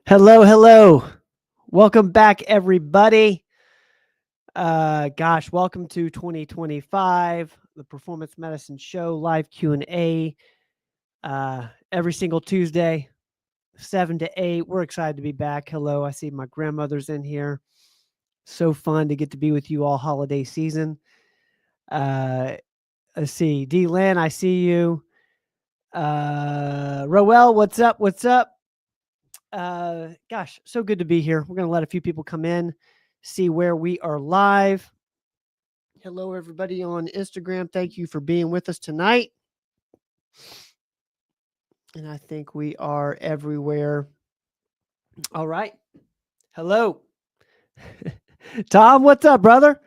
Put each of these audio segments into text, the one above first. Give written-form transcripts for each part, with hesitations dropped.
Hello, hello. Welcome back, everybody. Welcome to 2025, the Performance Medicine Show live Q&A every single Tuesday, 7 to 8. We're excited to be back. Hello, I see my grandmother's in here. So fun to get to be with you all holiday season. Let's see. D-Lan, I see you. Roel, what's up? What's up? So good to be here. We're going to let a few people come in, see where we are live. Hello, everybody on Instagram. Thank you for being with us tonight. And I think we are everywhere. All right. Hello. Tom, what's up, brother?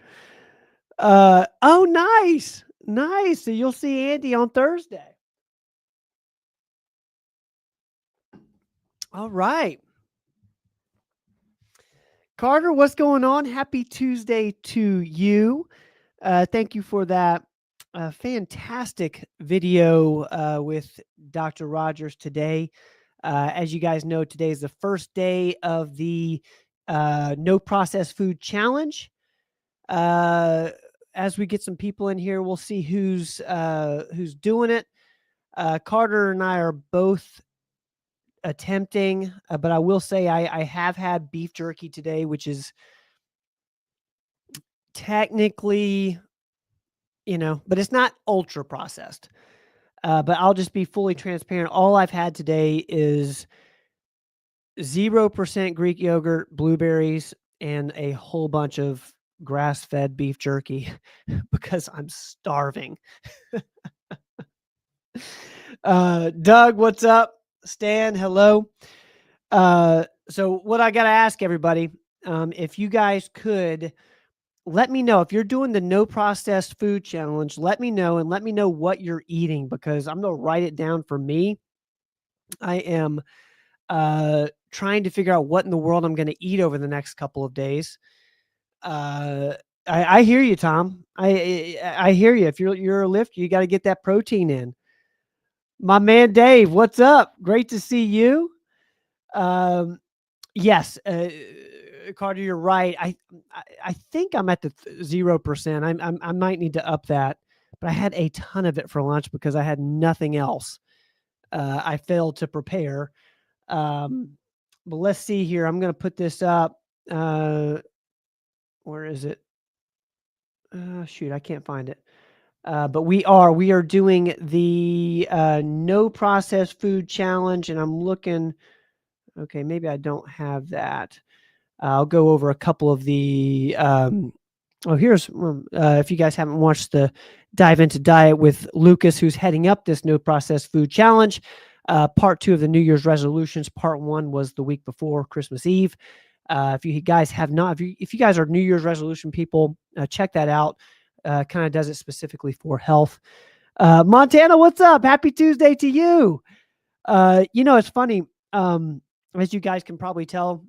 Oh, nice. Nice. So you'll see Andy on Thursday. All right. Carter, what's going on? Happy Tuesday to you. Thank you for that fantastic video with Dr. Rogers today. As you guys know, today is the first day of the No Processed Food Challenge. As we get some people in here, we'll see who's doing it. Carter and I are both attempting, but I will say I have had beef jerky today, which is technically, but it's not ultra processed. But I'll just be fully transparent. All I've had today is 0% Greek yogurt, blueberries, and a whole bunch of grass-fed beef jerky because I'm starving. Doug, what's up? Stan, hello. So what I got to ask everybody, if you guys could let me know if you're doing the no processed food challenge, let me know and let me know what you're eating because I'm going to write it down for me. I am trying to figure out what in the world I'm going to eat over the next couple of days. I hear you, Tom. I hear you. If you're a lifter, you got to get that protein in. My man Dave, what's up? Great to see you. Yes, Carter, you're right. I think I'm at the 0%. I might need to up that, but I had a ton of it for lunch because I had nothing else. I failed to prepare. But let's see here. I'm going to put this up. Where is it? Shoot, I can't find it. But we are doing the no processed food challenge, and I'm looking. Okay, maybe I don't have that. I'll go over a couple of the. Here's if you guys haven't watched the Dive into Diet with Lucas, who's heading up this no processed food challenge. Part 2 of the New Year's resolutions. Part 1 was the week before Christmas Eve. If you guys have not, if you guys are New Year's resolution people, check that out. Kind of does it specifically for health. Montana, what's up? Happy Tuesday to you. It's funny. As you guys can probably tell,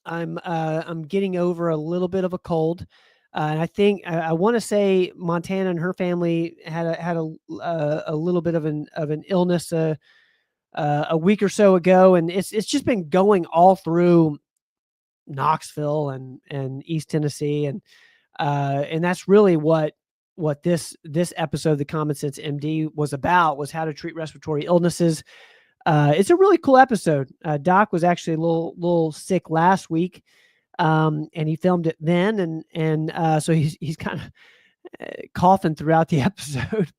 I'm getting over a little bit of a cold. And I think I want to say Montana and her family had a little bit of an illness a week or so ago, and it's just been going all through Knoxville and East Tennessee, and that's really what this episode of the Common Sense MD was about, was how to treat respiratory illnesses. It's a really cool episode. Doc was actually a little sick last week, and he filmed it then, and so he's kind of coughing throughout the episode,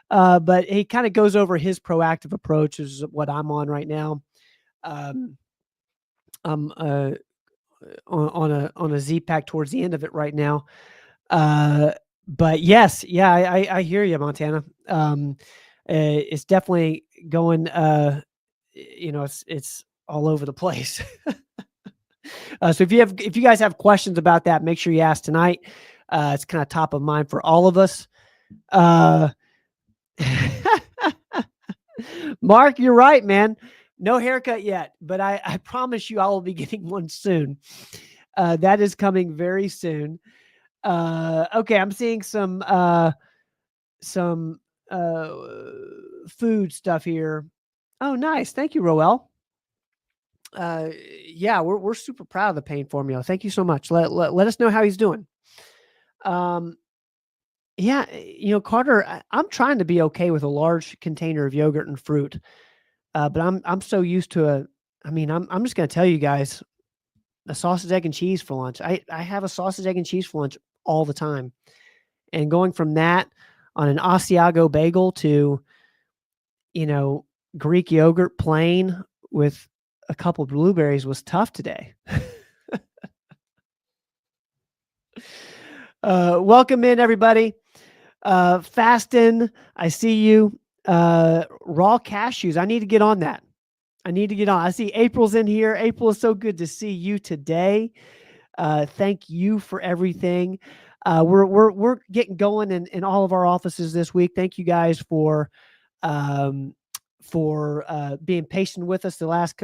but he kind of goes over his proactive approach, is what I'm on right now. I'm on a Z-Pack towards the end of it right now. But yes, yeah, I hear you, Montana. It's definitely going, it's all over the place. So if you guys have questions about that, make sure you ask tonight. It's kind of top of mind for all of us. Mark, you're right, man. No haircut yet, but I promise you I will be getting one soon. That is coming very soon. Okay, I'm seeing some food stuff here. Oh, nice. Thank you, Roel. Yeah, we're super proud of the pain formula. Thank you so much. Let us know how he's doing. Um, yeah, Carter, I'm trying to be okay with a large container of yogurt and fruit, but I'm so used to I'm just gonna tell you guys, a sausage, egg, and cheese for lunch. I have a sausage, egg, and cheese for lunch all the time, and going from that on an Asiago bagel to, Greek yogurt plain with a couple blueberries was tough today. Welcome in, everybody. Fastin, I see you. Raw cashews. I need to get on that. I see April's in here. April, is so good to see you today. Thank you for everything. We're getting going in all of our offices this week. Thank you guys for being patient with us the last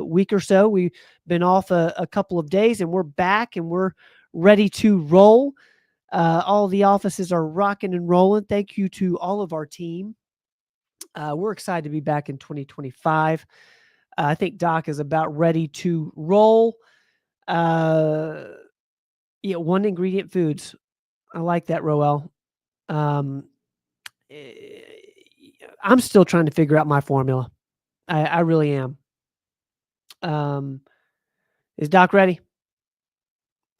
week or so. We've been off a couple of days, and we're back, and we're ready to roll. All the offices are rocking and rolling. Thank you to all of our team. We're excited to be back in 2025. I think Doc is about ready to roll. One ingredient foods. I like that, Roel. I'm still trying to figure out my formula. I really am. Is Doc ready?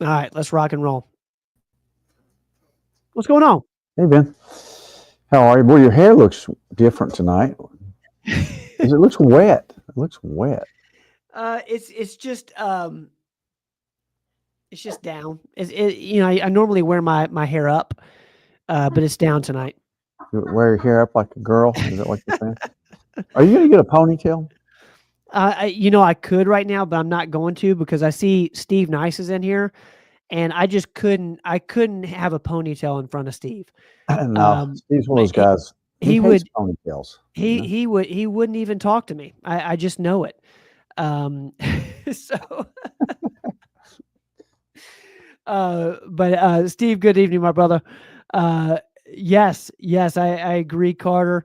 All right, let's rock and roll. What's going on? Hey, Ben. How are you? Boy, your hair looks different tonight. It looks wet. It looks wet. It's just down. I normally wear my hair up, but it's down tonight. You wear your hair up like a girl. Is that what you're saying? Are you going to get a ponytail? I could right now, but I'm not going to because I see Steve Nice is in here, and I just couldn't. I couldn't have a ponytail in front of Steve. No, Steve's one of those guys. He hates ponytails. He wouldn't even talk to me. I just know it. So, but Steve, good evening, my brother. Yes, I agree, Carter.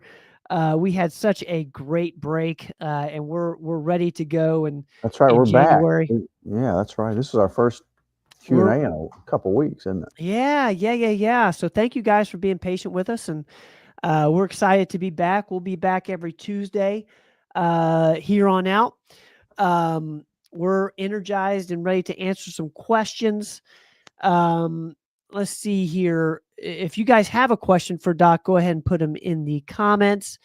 We had such a great break, and we're ready to go. And that's right, we're January. back. Yeah, that's right. This is our first Q&A in a couple weeks, isn't it? Yeah. So thank you guys for being patient with us, and we're excited to be back. We'll be back every Tuesday here on out. We're energized and ready to answer some questions. Let's see here. If you guys have a question for Doc, go ahead and put them in the comments.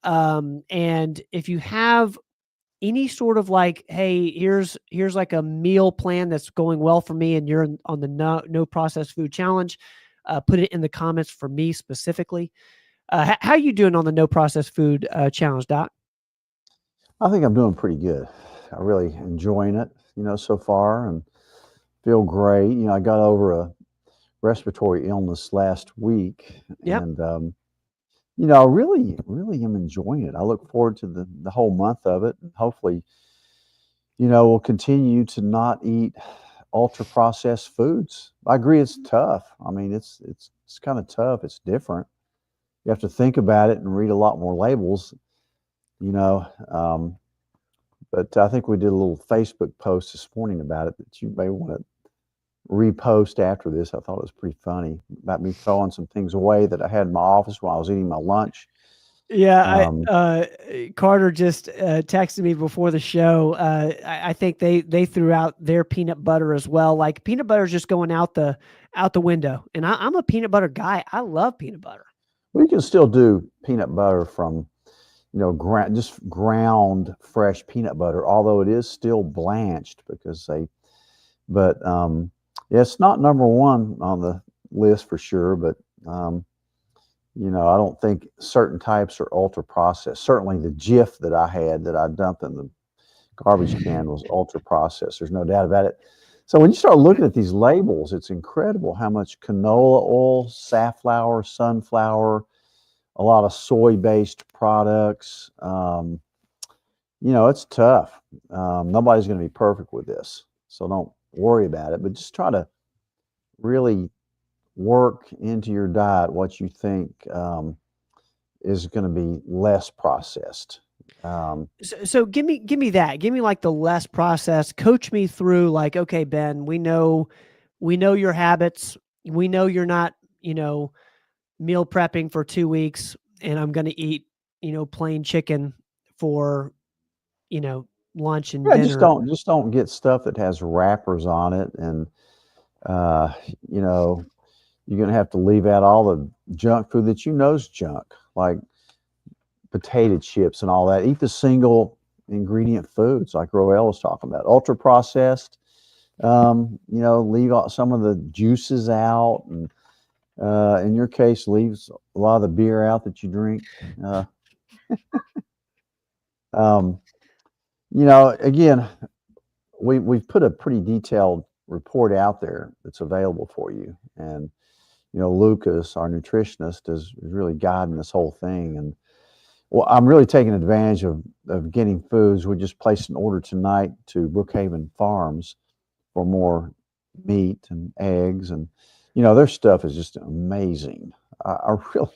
And if you have any sort of like, hey, here's like a meal plan that's going well for me, and you're on the no processed food challenge, put it in the comments for me specifically. How you doing on the no processed food challenge, Doc? I think I'm doing pretty good. I'm really enjoying it, so far, and feel great. I got over a respiratory illness last week, and I really am enjoying it. I look forward to the whole month of it, and hopefully, we'll continue to not eat ultra processed foods. I agree, it's tough. I mean, it's kind of tough. It's different. You have to think about it and read a lot more labels, but I think we did a little Facebook post this morning about it that you may want to repost after this. I thought it was pretty funny about me throwing some things away that I had in my office while I was eating my lunch. Yeah, Carter just texted me before the show. I think they threw out their peanut butter as well. Like, peanut butter is just going out the window, and I'm a peanut butter guy. I love peanut butter. We can still do peanut butter from just ground fresh peanut butter, although it is still blanched because it's not number one on the list for sure, but I don't think certain types are ultra processed. Certainly the Jif that I had that I dumped in the garbage can was ultra processed. There's no doubt about it. So when you start looking at these labels, it's incredible how much canola oil, safflower, sunflower, a lot of soy-based products. It's tough. Nobody's going to be perfect with this, so don't worry about it. But just try to really work into your diet what you think is going to be less processed. So give me that. Give me like the less processed. Coach me through like, okay, Ben, we know your habits. We know you're not, meal prepping for 2 weeks and I'm going to eat, plain chicken for, lunch and Yeah, dinner. just don't get stuff that has wrappers on it, and uh, you know, you're gonna have to leave out all the junk food that you know is junk, like potato chips and all that. Eat the single ingredient foods like Roel was talking about. Ultra processed, leave out some of the juices out, and in your case, leaves a lot of the beer out that you drink. Uh, um, again, we've put a pretty detailed report out there that's available for you, and Lucas, our nutritionist, is really guiding this whole thing. And well, I'm really taking advantage of getting foods. We just placed an order tonight to Brookhaven Farms for more meat and eggs, and their stuff is just amazing. I really,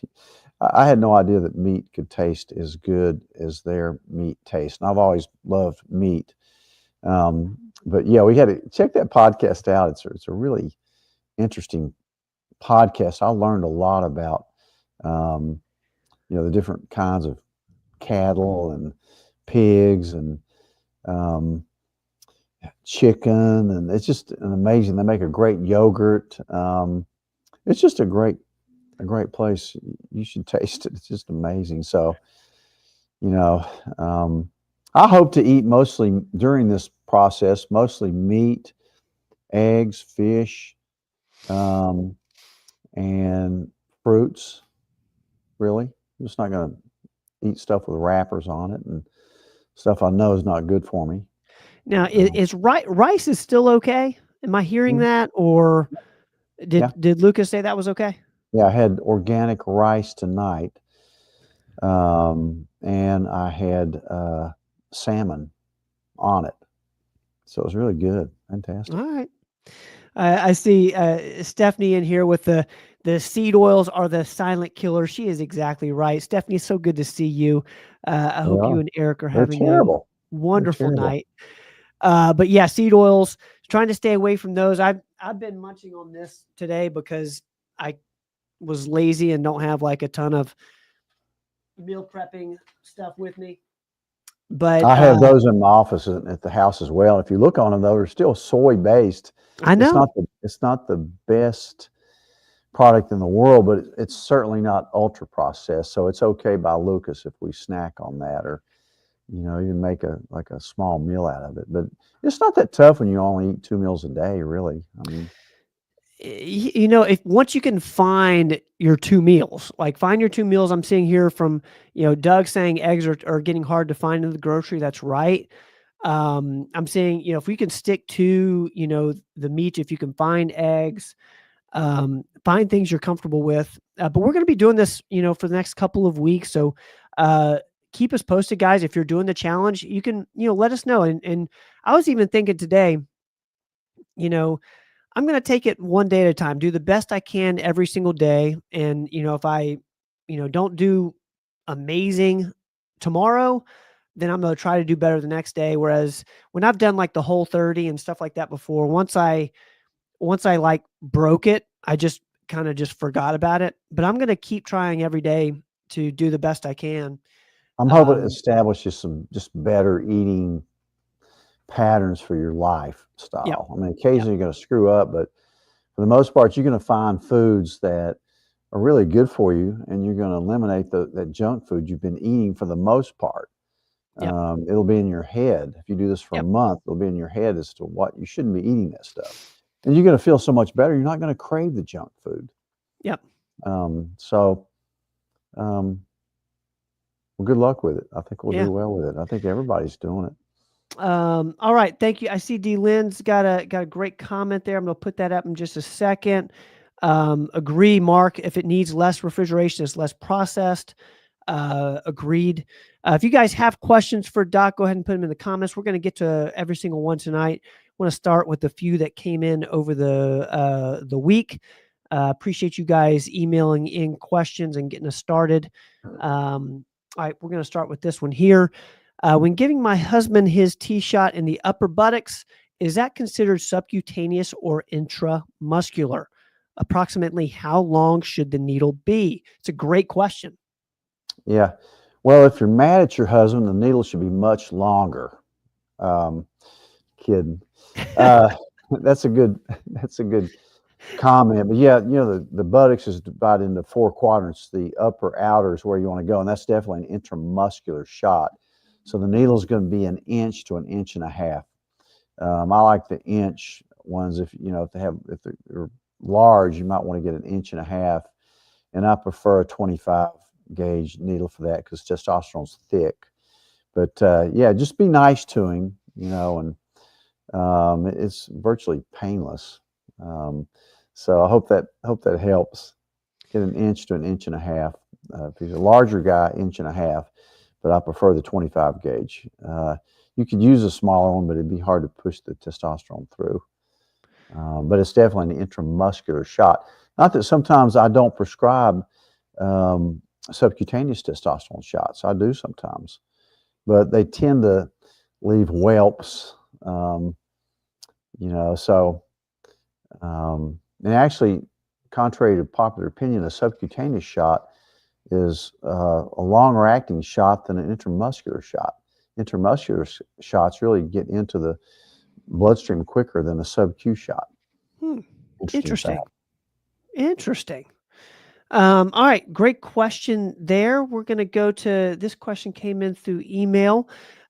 I had no idea that meat could taste as good as their meat tastes, and I've always loved meat. But yeah, we had to check that podcast out. It's a really interesting podcast. I learned a lot about um, the different kinds of cattle and pigs and um, chicken, and it's just an amazing. They make a great yogurt. It's just a great place. You should taste it. It's just amazing. So you know, um, I hope to eat mostly during this process, mostly meat, eggs, fish, um, and fruits. Really, I'm just not going to eat stuff with wrappers on it and stuff I know is not good for me. Now, Um, is rice is still okay? Am I hearing mm, that, or yeah, did Lucas say that was okay? yeah. I had organic rice tonight, and I had salmon on it, so it was really good, fantastic. All right. I see Stephanie in here with the seed oils are the silent killer. She is exactly right. Stephanie, so good to see you. I They hope you are. and Eric are They're having a terrible. They're wonderful terrible. night. But yeah, seed oils, trying to stay away from those. I've been munching on this today because I was lazy and don't have like a ton of meal prepping stuff with me. But I have those in my office and at the house as well. If you look on them, though, they're still soy based. I know. It's not the best product in the world, but it's certainly not ultra processed. So it's okay by Lucas if we snack on that, or even make a small meal out of it. But it's not that tough when you only eat 2 meals a day, really. I mean, If once you can find your 2 meals, like find your 2 meals. I'm seeing here from, Doug saying eggs are getting hard to find in the grocery. That's right. I'm saying, if we can stick to, the meat, if you can find eggs, find things you're comfortable with. But we're going to be doing this, for the next couple of weeks. So, keep us posted, guys. If you're doing the challenge, you can, let us know. And I was even thinking today, you know, I'm going to take it one day at a time, do the best I can every single day. And, if I, don't do amazing tomorrow, then I'm going to try to do better the next day. Whereas when I've done like the whole 30 and stuff like that before, once I like broke it, I just kind of just forgot about it. But I'm going to keep trying every day to do the best I can. I'm hoping it Um, establishes some just better eating patterns for your yep. lifestyle. I mean, Yep. occasionally you're going to screw up, but for the most part, you're going to find foods that are really good for you, and you're going to eliminate that junk food you've been eating for the most part. Yep. It'll be in your head. If you do this for a Yep. month, it'll be in your head as to what you shouldn't be eating that stuff. And you're going to feel so much better. You're not going to crave the junk food. Yep. So, well, good luck with it. I think we'll Yeah. do well with it. I think everybody's doing it. All right. Thank you. I see D Lynn's got a great comment there. I'm going to put that up in just a second. Agree, Mark. If it needs less refrigeration, it's less processed. Agreed. If you guys have questions for Doc, go ahead and put them in the comments. We're going to get to every single one tonight. I want to start with the few that came in over the week. Appreciate you guys emailing in questions and getting us started. All right, we're going to start with this one here. When giving my husband his T-shot in the upper buttocks, is that considered subcutaneous or intramuscular? Approximately how long should the needle be? It's a great question. Yeah. Well, if you're mad at your husband, the needle should be much longer. Kidding. That's a good comment. But yeah, the buttocks is divided into 4 quadrants. The upper outer is where you want to go, and that's definitely an intramuscular shot. So the needle is going to be 1 inch to 1.5 inches. I like the inch ones. If they're large, you might want to get 1.5 inches, and I prefer a 25 gauge needle for that because testosterone's thick. But yeah, just be nice to him, and it's virtually painless. So I hope that helps. Get 1 inch to 1.5 inches. If he's a larger guy, 1.5 inches, but I prefer the 25 gauge. You could use a smaller one, but it'd be hard to push the testosterone through. But it's definitely an intramuscular shot. Not that sometimes I don't prescribe subcutaneous testosterone shots. I do sometimes, but they tend to leave whelps. So and actually, contrary to popular opinion, a subcutaneous shot is a longer acting shot than an intramuscular shot. Intramuscular shots really get into the bloodstream quicker than a sub-Q shot. Interesting. All right, great question there. We're going to go to this question came in through email.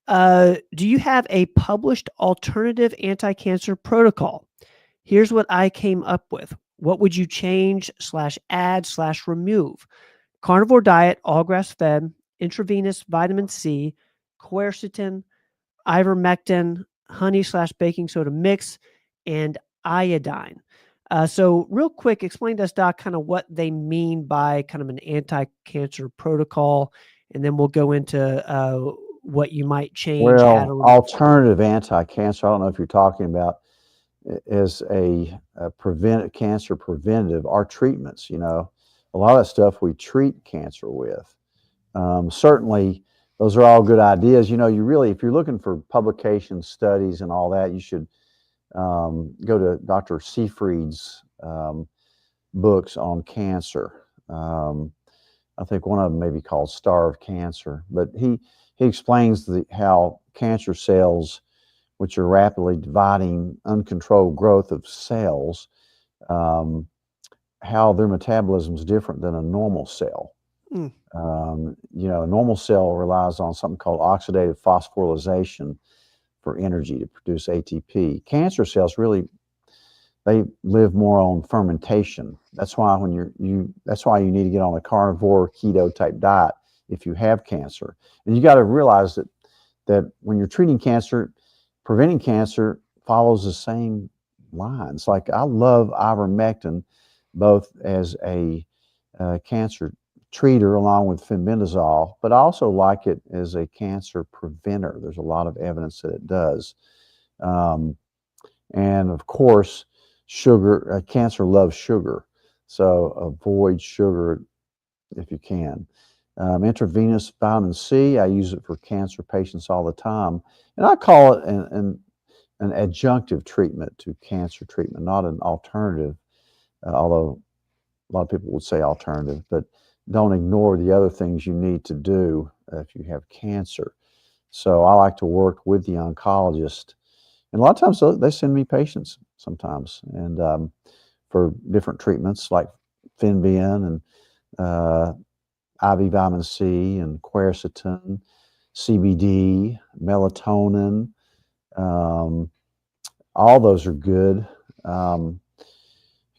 Do you have a published alternative anti-cancer protocol? Here's what I came up with. What would you change /add /remove? Carnivore diet, all grass-fed, intravenous vitamin C, quercetin, ivermectin, honey /baking soda mix, and iodine. So real quick, explain to us, Doc, kind of what they mean by kind of an anti-cancer protocol, and then we'll go into what you might change. Well, alternative anti-cancer, I don't know if you're talking about as a cancer preventative, our treatments, a lot of that stuff we treat cancer with. Certainly, those are all good ideas. You really, if you're looking for publications, studies, and all that, you should go to Dr. Seyfried's books on cancer. I think one of them may be called Star of Cancer, but he explains how cancer cells, which are rapidly dividing, uncontrolled growth of cells, how their metabolism is different than a normal cell. A normal cell relies on something called oxidative phosphorylation for energy to produce ATP. Cancer cells they live more on fermentation. That's why that's why you need to get on a carnivore keto type diet if you have cancer. And you got to realize that when you're treating cancer, preventing cancer follows the same lines. Like I love ivermectin, both as a cancer treater along with fenbendazole, but I also like it as a cancer preventer. There's a lot of evidence that it does. And of course, sugar, cancer loves sugar. So avoid sugar if you can. Intravenous vitamin C, I use it for cancer patients all the time. And I call it an adjunctive treatment to cancer treatment, not an alternative, although a lot of people would say alternative, but don't ignore the other things you need to do if you have cancer. So I like to work with the oncologist. And a lot of times they send me patients sometimes, and for different treatments like Fenbin and IV vitamin C and quercetin, CBD, melatonin. All those are good.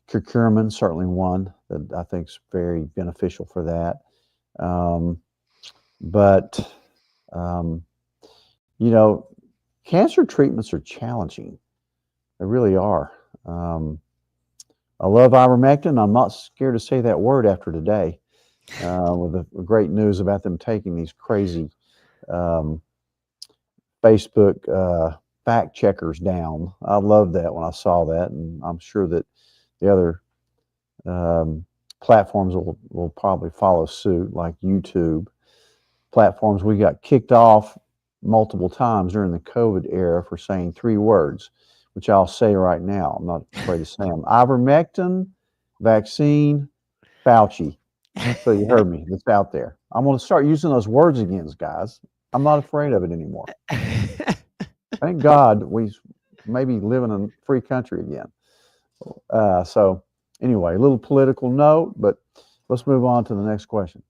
Curcumin, certainly one that I think is very beneficial for that. But cancer treatments are challenging. They really are. I love ivermectin. I'm not scared to say that word after today, with the great news about them taking these crazy Facebook fact checkers down. I loved that when I saw that, and I'm sure that the other platforms will probably follow suit, like YouTube. platforms, we got kicked off multiple times during the COVID era for saying 3 words, which I'll say right now. I'm not afraid to say them. Ivermectin, vaccine, Fauci. So you heard me. It's out there. I'm going to start using those words again, guys. I'm not afraid of it anymore. Thank God we maybe live in a free country again. So anyway, a little political note, but let's move on to the next question.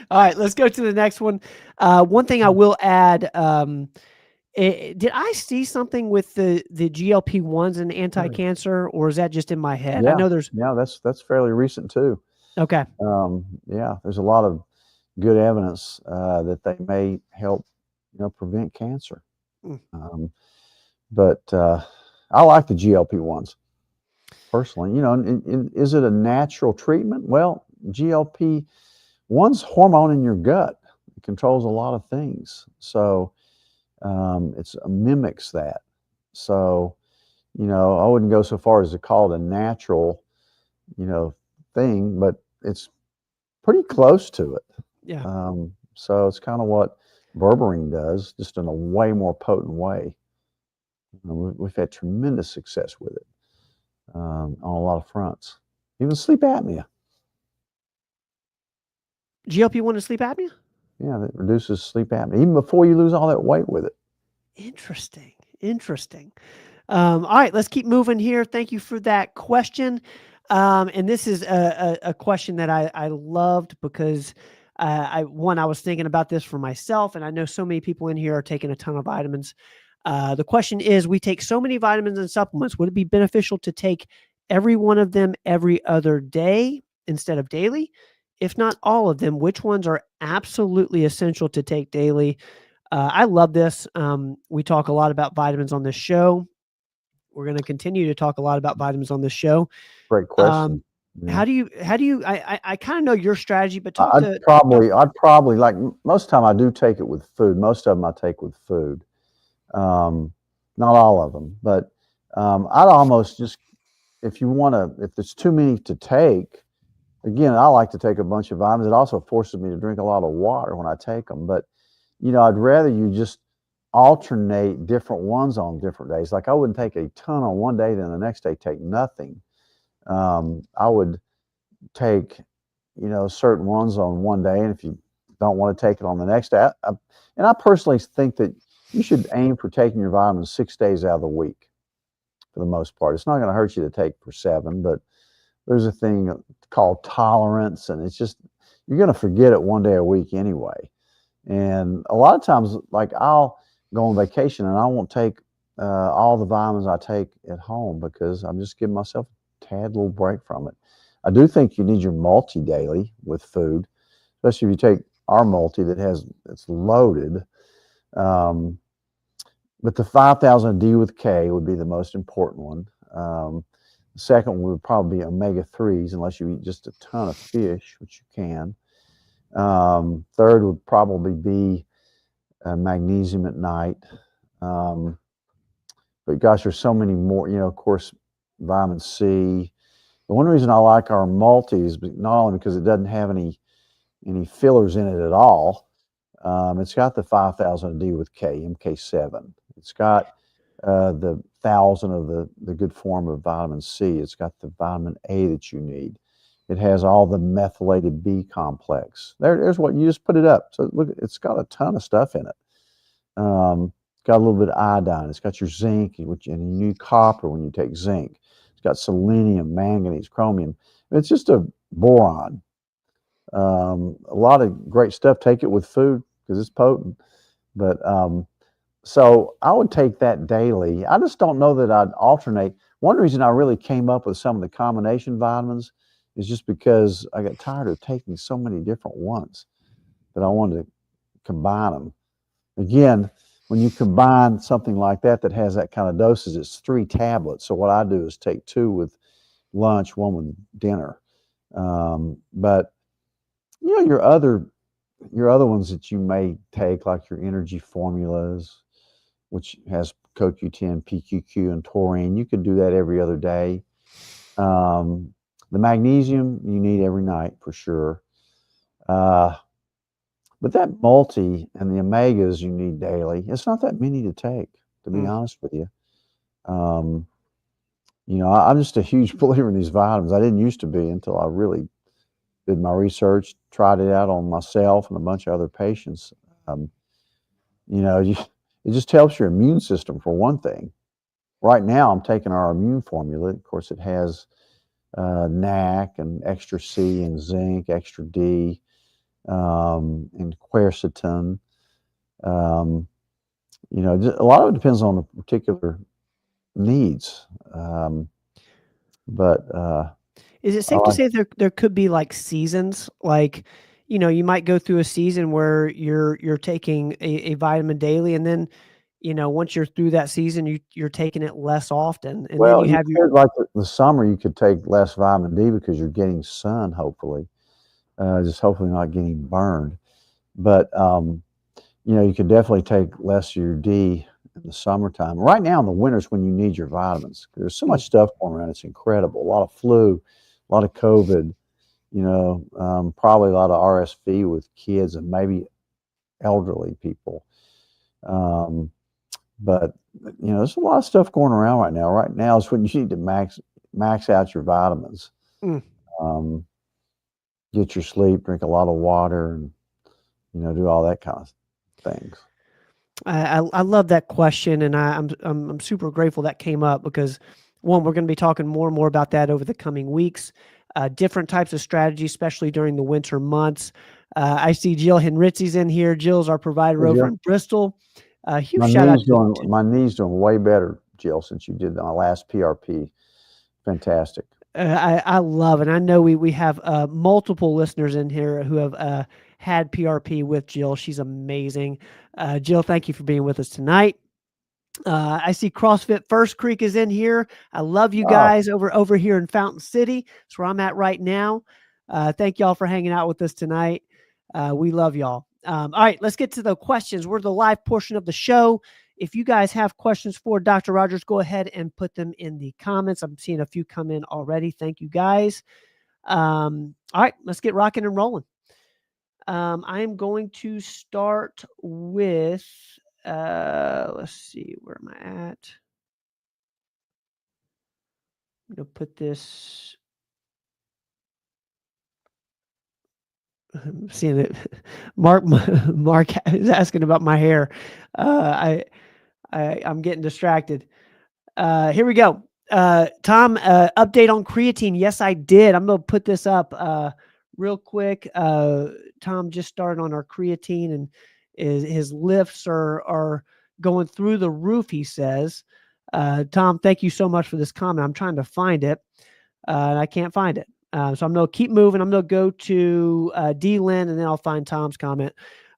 All right, let's go to the next one. One thing I will add, did I see something with the GLP-1s and anti-cancer, or is that just in my head? Yeah, I know there's. Yeah, that's fairly recent too. Okay. Yeah, there's a lot of good evidence that they may help, prevent cancer. But I like the GLP-1s personally. Is it a natural treatment? Well, GLP-1's hormone in your gut. It controls a lot of things. So it mimics that. So, I wouldn't go so far as to call it a natural, thing, but it's pretty close to it. Yeah. So it's kind of what berberine does, just in a way more potent way. We've had tremendous success with it on a lot of fronts. Even sleep apnea. GLP-1 and sleep apnea? Yeah, that reduces sleep apnea, even before you lose all that weight with it. Interesting. All right, let's keep moving here. Thank you for that question. And this is a question that I loved because I was thinking about this for myself, and I know so many people in here are taking a ton of vitamins. The question is, we take so many vitamins and supplements. Would it be beneficial to take every one of them every other day instead of daily? If not all of them, which ones are absolutely essential to take daily? I love this. We talk a lot about vitamins on this show. We're going to continue to talk a lot about vitamins on this show. Great question. How do you, I kind of know your strategy, but I'd probably like most of the time I do take it with food. Most of them I take with food. Not all of them, but I'd almost just, if there's too many to take, again, I like to take a bunch of vitamins. It also forces me to drink a lot of water when I take them. But, I'd rather you just alternate different ones on different days. Like I wouldn't take a ton on one day, then the next day take nothing. I would take, certain ones on one day, and if you don't want to take it on the next day, and I personally think that you should aim for taking your vitamins 6 days out of the week for the most part. It's not going to hurt you to take for 7, but there's a thing called tolerance, and it's just, you're going to forget it one day a week anyway. And a lot of times, like I'll go on vacation and I won't take all the vitamins I take at home because I'm just giving myself a tad little break from it. I do think you need your multi daily with food, especially if you take our multi it's loaded. But the 5000 D with K would be the most important one. The second one would probably be omega-3s, unless you eat just a ton of fish, which you can. Third would probably be magnesium at night. But gosh, there's so many more, of course, vitamin C. The one reason I like our multi is not only because it doesn't have any fillers in it at all. It's got the 5000 D with K, MK7. It's got the 1000 of the good form of vitamin C. It's got the vitamin A that you need. It has all the methylated B complex. There's what you just put it up. So look, it's got a ton of stuff in it. Got a little bit of iodine. It's got your zinc, and you need copper when you take zinc. It's got selenium, manganese, chromium. It's just a boron. A lot of great stuff. Take it with food because it's potent. But so I would take that daily. I just don't know that I'd alternate. One reason I really came up with some of the combination vitamins is just because I got tired of taking so many different ones that I wanted to combine them. Again, when you combine something like that has that kind of dosage, it's 3 tablets. So what I do is take 2 with lunch, 1 with dinner. But your other ones that you may take, like your energy formulas, which has CoQ10, PQQ, and taurine, you could do that every other day. The magnesium you need every night for sure. But that multi and the omegas you need daily, it's not that many to take, to be Mm. honest with you. Um, I'm just a huge believer in these vitamins. I didn't used to be until I really did my research, tried it out on myself and a bunch of other patients. Um, you know, you, it just helps your immune system for one thing. Right now, I'm taking our immune formula. Of course, it has NAC and extra C and zinc, extra D, and quercetin. Um, a lot of it depends on the particular needs. But Is it I safe to like, say there could be like seasons? Like, you might go through a season where you're taking a vitamin daily, and then, once you're through that season, you're taking it less often, and then well, you you have your could, like the summer, you could take less vitamin D because you're getting sun, hopefully, just hopefully not getting burned. But you could definitely take less of your D in the summertime. Right now in the winters when you need your vitamins. There's so mm, much stuff going around. It's incredible. A lot of flu, a lot of COVID, probably a lot of RSV with kids and maybe elderly people. Um, but there's a lot of stuff going around right now. Right now is when you need to max out your vitamins. mm. Um, get your sleep, drink a lot of water, and do all that kind of things. I love that question, and I'm super grateful that came up because one, we're going to be talking more and more about that over the coming weeks. Different types of strategies, especially during the winter months. I see Jill Henritzi's in here. Jill's our provider Hey, over Jill. in Bristol. Huge shout out to My knee's doing way better, Jill, since you did my last PRP. Fantastic. I love, and I know we have multiple listeners in here who have had PRP with Jill. She's amazing. Jill, thank you for being with us tonight. I see CrossFit First Creek is in here. I love you Oh, guys over here in Fountain City. That's where I'm at right now. Thank y'all for hanging out with us tonight. We love y'all. All right, let's get to the questions. We're the live portion of the show. If you guys have questions for Dr. Rogers, go ahead and put them in the comments. I'm seeing a few come in already. Thank you guys. All right, let's get rocking and rolling. I am going to start with, let's see, where am I at? I'm going to put this. I'm seeing it. Mark is asking about my hair. I'm getting distracted. Here we go. Tom, update on creatine. Yes, I did. I'm going to put this up real quick. Tom just started on our creatine, and his lifts are going through the roof, he says. Tom, thank you so much for this comment. I'm trying to find it, and I can't find it. So I'm going to keep moving. I'm going to go to D-Lyn, and then I'll find Tom's comment.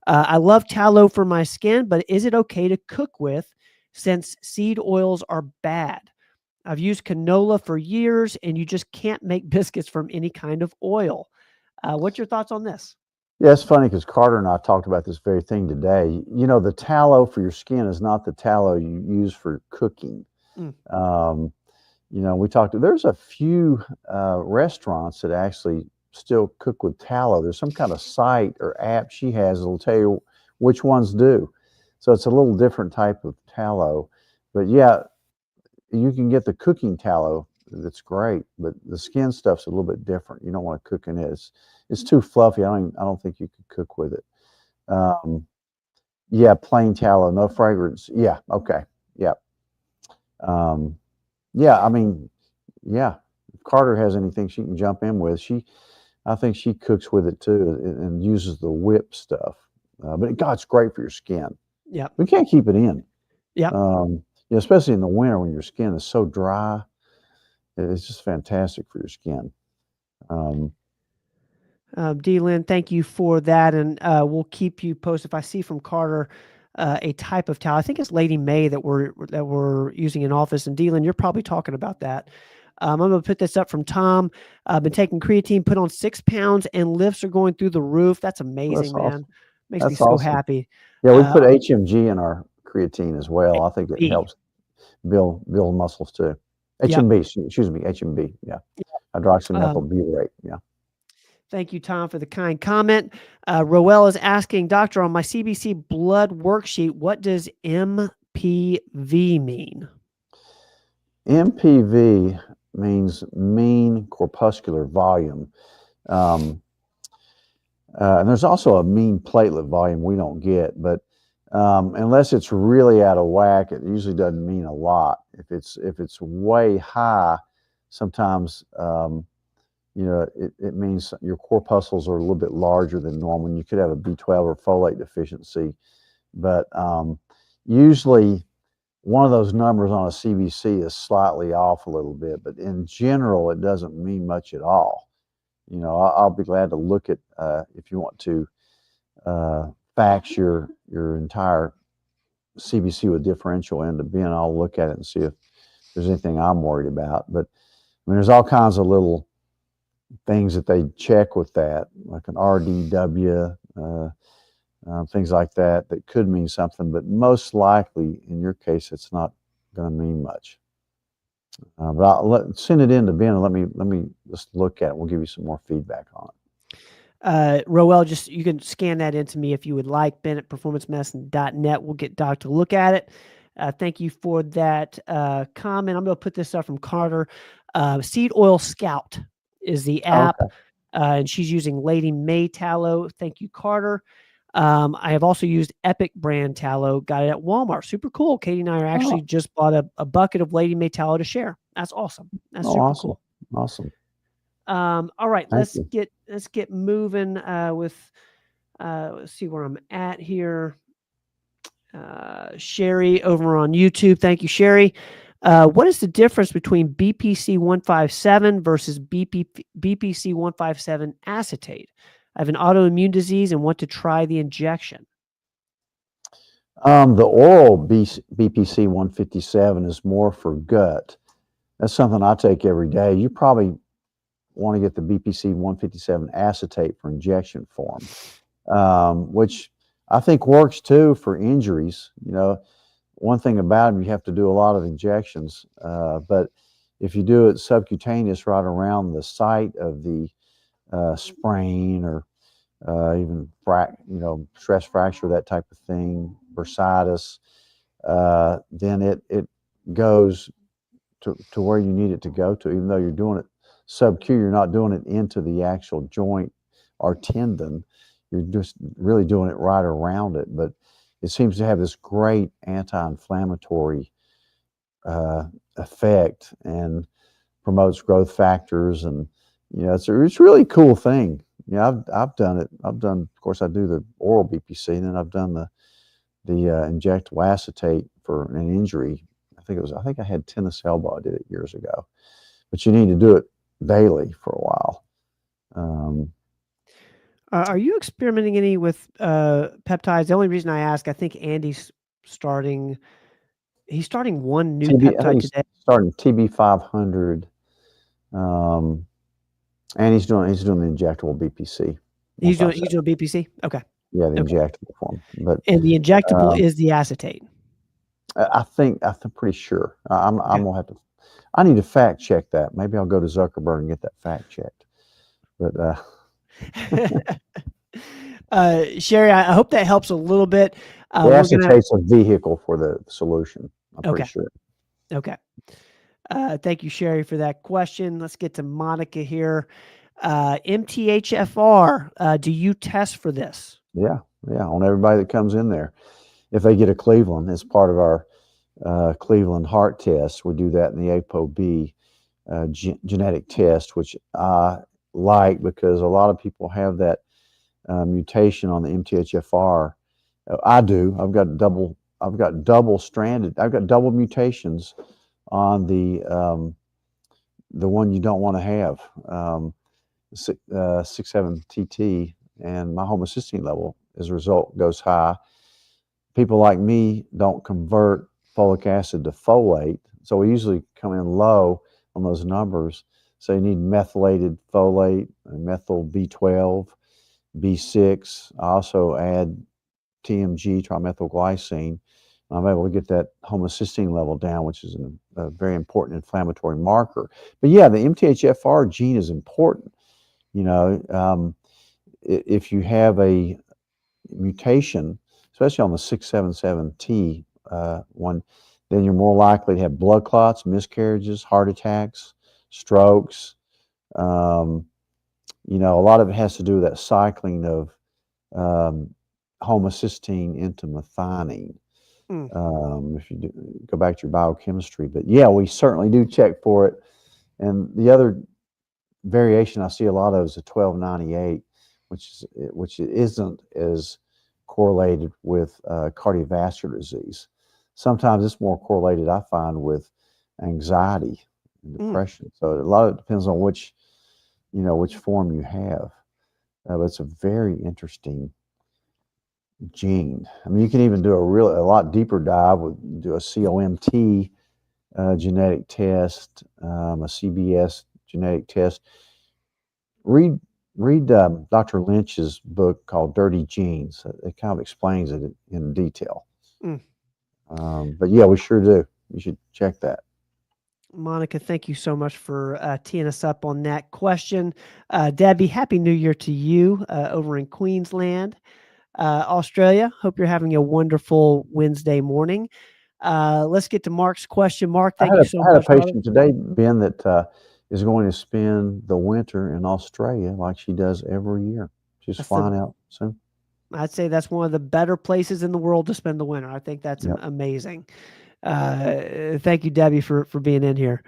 I love tallow for my skin, but is it okay to cook with since seed oils are bad? I've used canola for years, and you just can't make biscuits from any kind of oil. What's your thoughts on this? yeah, it's funny because Carter and I talked about this very thing today. The tallow for your skin is not the tallow you use for cooking. Mm. We talked. There's a few restaurants that actually still cook with tallow. There's some kind of site or app she has that'll tell you which ones do. So it's a little different type of tallow. But yeah, you can get the cooking tallow. That's great, but the skin stuff's a little bit different. You don't want to cook in it. It's too fluffy. I don't think you could cook with it. Yeah, plain tallow, no fragrance. Yeah, okay. Yeah. Yeah, I mean, yeah. If Carter has anything she can jump in with, I think she cooks with it too and uses the whip stuff. But God's great for your skin. Yeah. We can't keep it in. Yeah. Especially in the winter when your skin is so dry. It's just fantastic for your skin. D-Lyn, thank you for that, and we'll keep you posted. If I see from Carter a type of towel, I think it's Lady May that we're using in office. And D-Lyn, you're probably talking about that. I'm going to put this up from Tom. I've been taking creatine, put on 6 pounds, and lifts are going through the roof. That's amazing, man. Awesome. Makes me That's so awesome. happy. Yeah, we put HMG in our creatine as well. I think it HMB. helps build muscles too. Yep. HMB, excuse me, HMB. Yeah, hydroxymethylbutyrate. Yeah. Thank you, Tom, for the kind comment. Roel is asking, Doctor, on my CBC blood worksheet, what does MPV mean? MPV means mean corpuscular volume. And there's also a mean platelet volume we don't get, but unless it's really out of whack, it usually doesn't mean a lot. If it's way high, sometimes it means your corpuscles are a little bit larger than normal, and you could have a B12 or folate deficiency. But usually, one of those numbers on a CBC is slightly off a little bit, but in general, it doesn't mean much at all. I'll be glad to look at if you want to fax your entire CBC with differential into Ben. I'll look at it and see if there's anything I'm worried about. But I mean, there's all kinds of little things that they check with that, like an RDW, things like that could mean something. But most likely, in your case, it's not going to mean much. But I'll send it in to Ben and let me just look at it. We'll give you some more feedback on it. Roel, you can scan that into me if you would like. Ben at performancemedicine.net. We'll get Doc to look at it. Thank you for that comment. I'm going to put this up from Carter. Seed Oil Scout is the app, and she's using Lady May tallow. Thank you, Carter. I have also used Epic brand tallow. Got it at Walmart. Super cool. Katie and I are actually just bought a bucket of Lady May tallow to share. That's awesome. That's super awesome. cool. Awesome. All right, let's get moving with let's see where I'm at here. Sherry over on YouTube. Thank you, Sherry. What is the difference between BPC 157 versus BPC 157 acetate? I have an autoimmune disease and want to try the injection. The oral BPC 157 is more for gut. That's something I take every day. You probably want to get the BPC 157 acetate for injection form, which I think works too for injuries. One thing about them, you have to do a lot of injections, but if you do it subcutaneous right around the site of the sprain or even stress fracture, that type of thing, bursitis, then it goes to where you need it to go to. Even though you're doing it sub-Q, you're not doing it into the actual joint or tendon. You're just really doing it right around it. But it seems to have this great anti-inflammatory effect and promotes growth factors, and it's a really cool thing. I've done it. Of course, I do the oral BPC, and then I've done the injectable acetate for an injury. I think I had tennis elbow. I did it years ago, but you need to do it daily for a while. Are you experimenting any with peptides? The only reason I ask, I think Andy's starting. He's starting one new peptide today. Starting TB500, and he's doing the injectable BPC. He's doing BPC. Okay. Yeah, the injectable form. But the injectable is the acetate. I'm pretty sure. I'm gonna have to. I need to fact check that. Maybe I'll go to Zuckerberg and get that fact checked. But Sherry, I hope that helps a little bit. The acetate's a vehicle for the solution. I'm pretty sure. Okay. Thank you, Sherry, for that question. Let's get to Monica here. MTHFR, do you test for this? Yeah, on everybody that comes in there. If they get a Cleveland, as part of our Cleveland heart test, we do that in the ApoB genetic test, which I like because a lot of people have that mutation on the MTHFR. I do. I've got double mutations on the one you don't want to have, 67TT, and my homocysteine level as a result goes high. People like me don't convert folic acid to folate, so we usually come in low on those numbers. So you need methylated folate, methyl B12, B6. I also add TMG, trimethylglycine. I'm able to get that homocysteine level down, which is a very important inflammatory marker. But yeah, the MTHFR gene is important. You know, if you have a mutation, especially on the 677T one, then you're more likely to have blood clots, miscarriages, heart attacks, strokes. Um, you know, a lot of it has to do with that cycling of homocysteine into methionine. Mm. If you go back to your biochemistry, but yeah, we certainly do check for it. And the other variation I see a lot of is a 1298, which isn't as correlated with cardiovascular disease. Sometimes it's more correlated, I find, with anxiety and Mm. depression. So a lot of it depends on which form you have. But it's a very interesting gene. I mean, you can even do a lot deeper dive with do a COMT genetic test, a CBS genetic test. Read Dr. Lynch's book called Dirty Genes. It kind of explains it in detail. Mm. But yeah, we sure do. You should check that. Monica, thank you so much for teeing us up on that question. Debbie, Happy New Year to you over in Queensland, Australia. Hope you're having a wonderful Wednesday morning. Let's get to Mark's question. Mark, thank you so I had a much, brother. patient today, Ben, that is going to spend the winter in Australia like she does every year. She's That's flying out soon. I'd say that's one of the better places in the world to spend the winter. I think that's Yep. amazing. Thank you, Debbie, for being in here.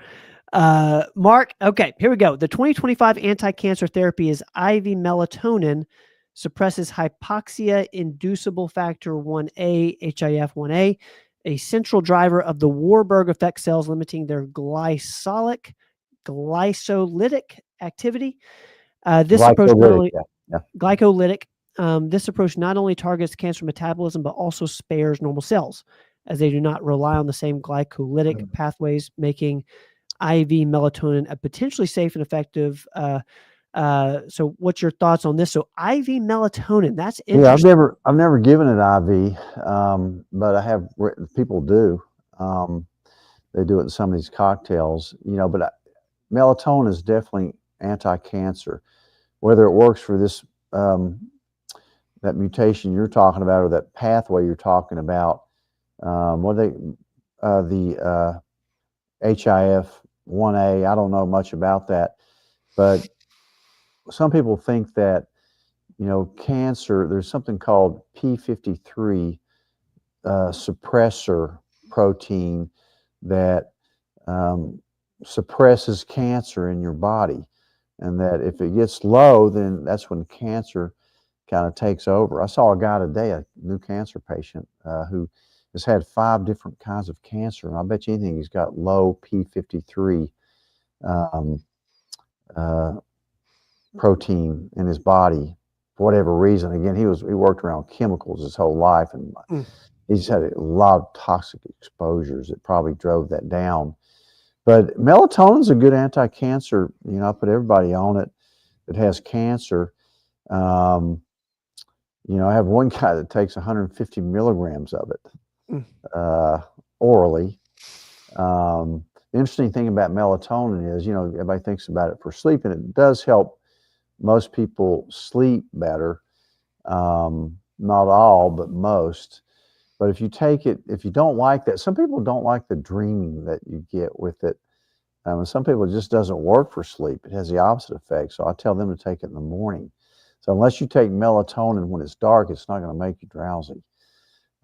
Mark, okay, here we go. The 2025 anti-cancer therapy is IV melatonin, suppresses hypoxia-inducible factor 1A, HIF-1A, a central driver of the Warburg effect cells, limiting their glycolytic activity. This approach not only glycolytic. This approach not only targets cancer metabolism, but also spares normal cells, as they do not rely on the same glycolytic pathways, making IV melatonin a potentially safe and effective. So what's your thoughts on this? So IV melatonin, that's interesting. Yeah, I've never given it IV, but I have people do. They do it in some of these cocktails, but melatonin is definitely anti-cancer. Whether it works for this that mutation you're talking about or that pathway you're talking about, the HIF-1A. I don't know much about that, but some people think that cancer. There's something called p53 suppressor protein that suppresses cancer in your body, and that if it gets low, then that's when cancer kind of takes over. I saw a guy today, a new cancer patient, who has had 5 different kinds of cancer, and I bet you anything he's got low p53 protein in his body for whatever reason. Again, he worked around chemicals his whole life, and he's had a lot of toxic exposures that probably drove that down. But melatonin's a good anti-cancer. I put everybody on it that has cancer. I have one guy that takes 150 milligrams of it orally. The interesting thing about melatonin is, everybody thinks about it for sleep, and it does help most people sleep better. Not all, but most. But if you take it, if you don't like that, some people don't like the dreaming that you get with it. And some people, it just doesn't work for sleep. It has the opposite effect. So I tell them to take it in the morning. So unless you take melatonin when it's dark, it's not going to make you drowsy.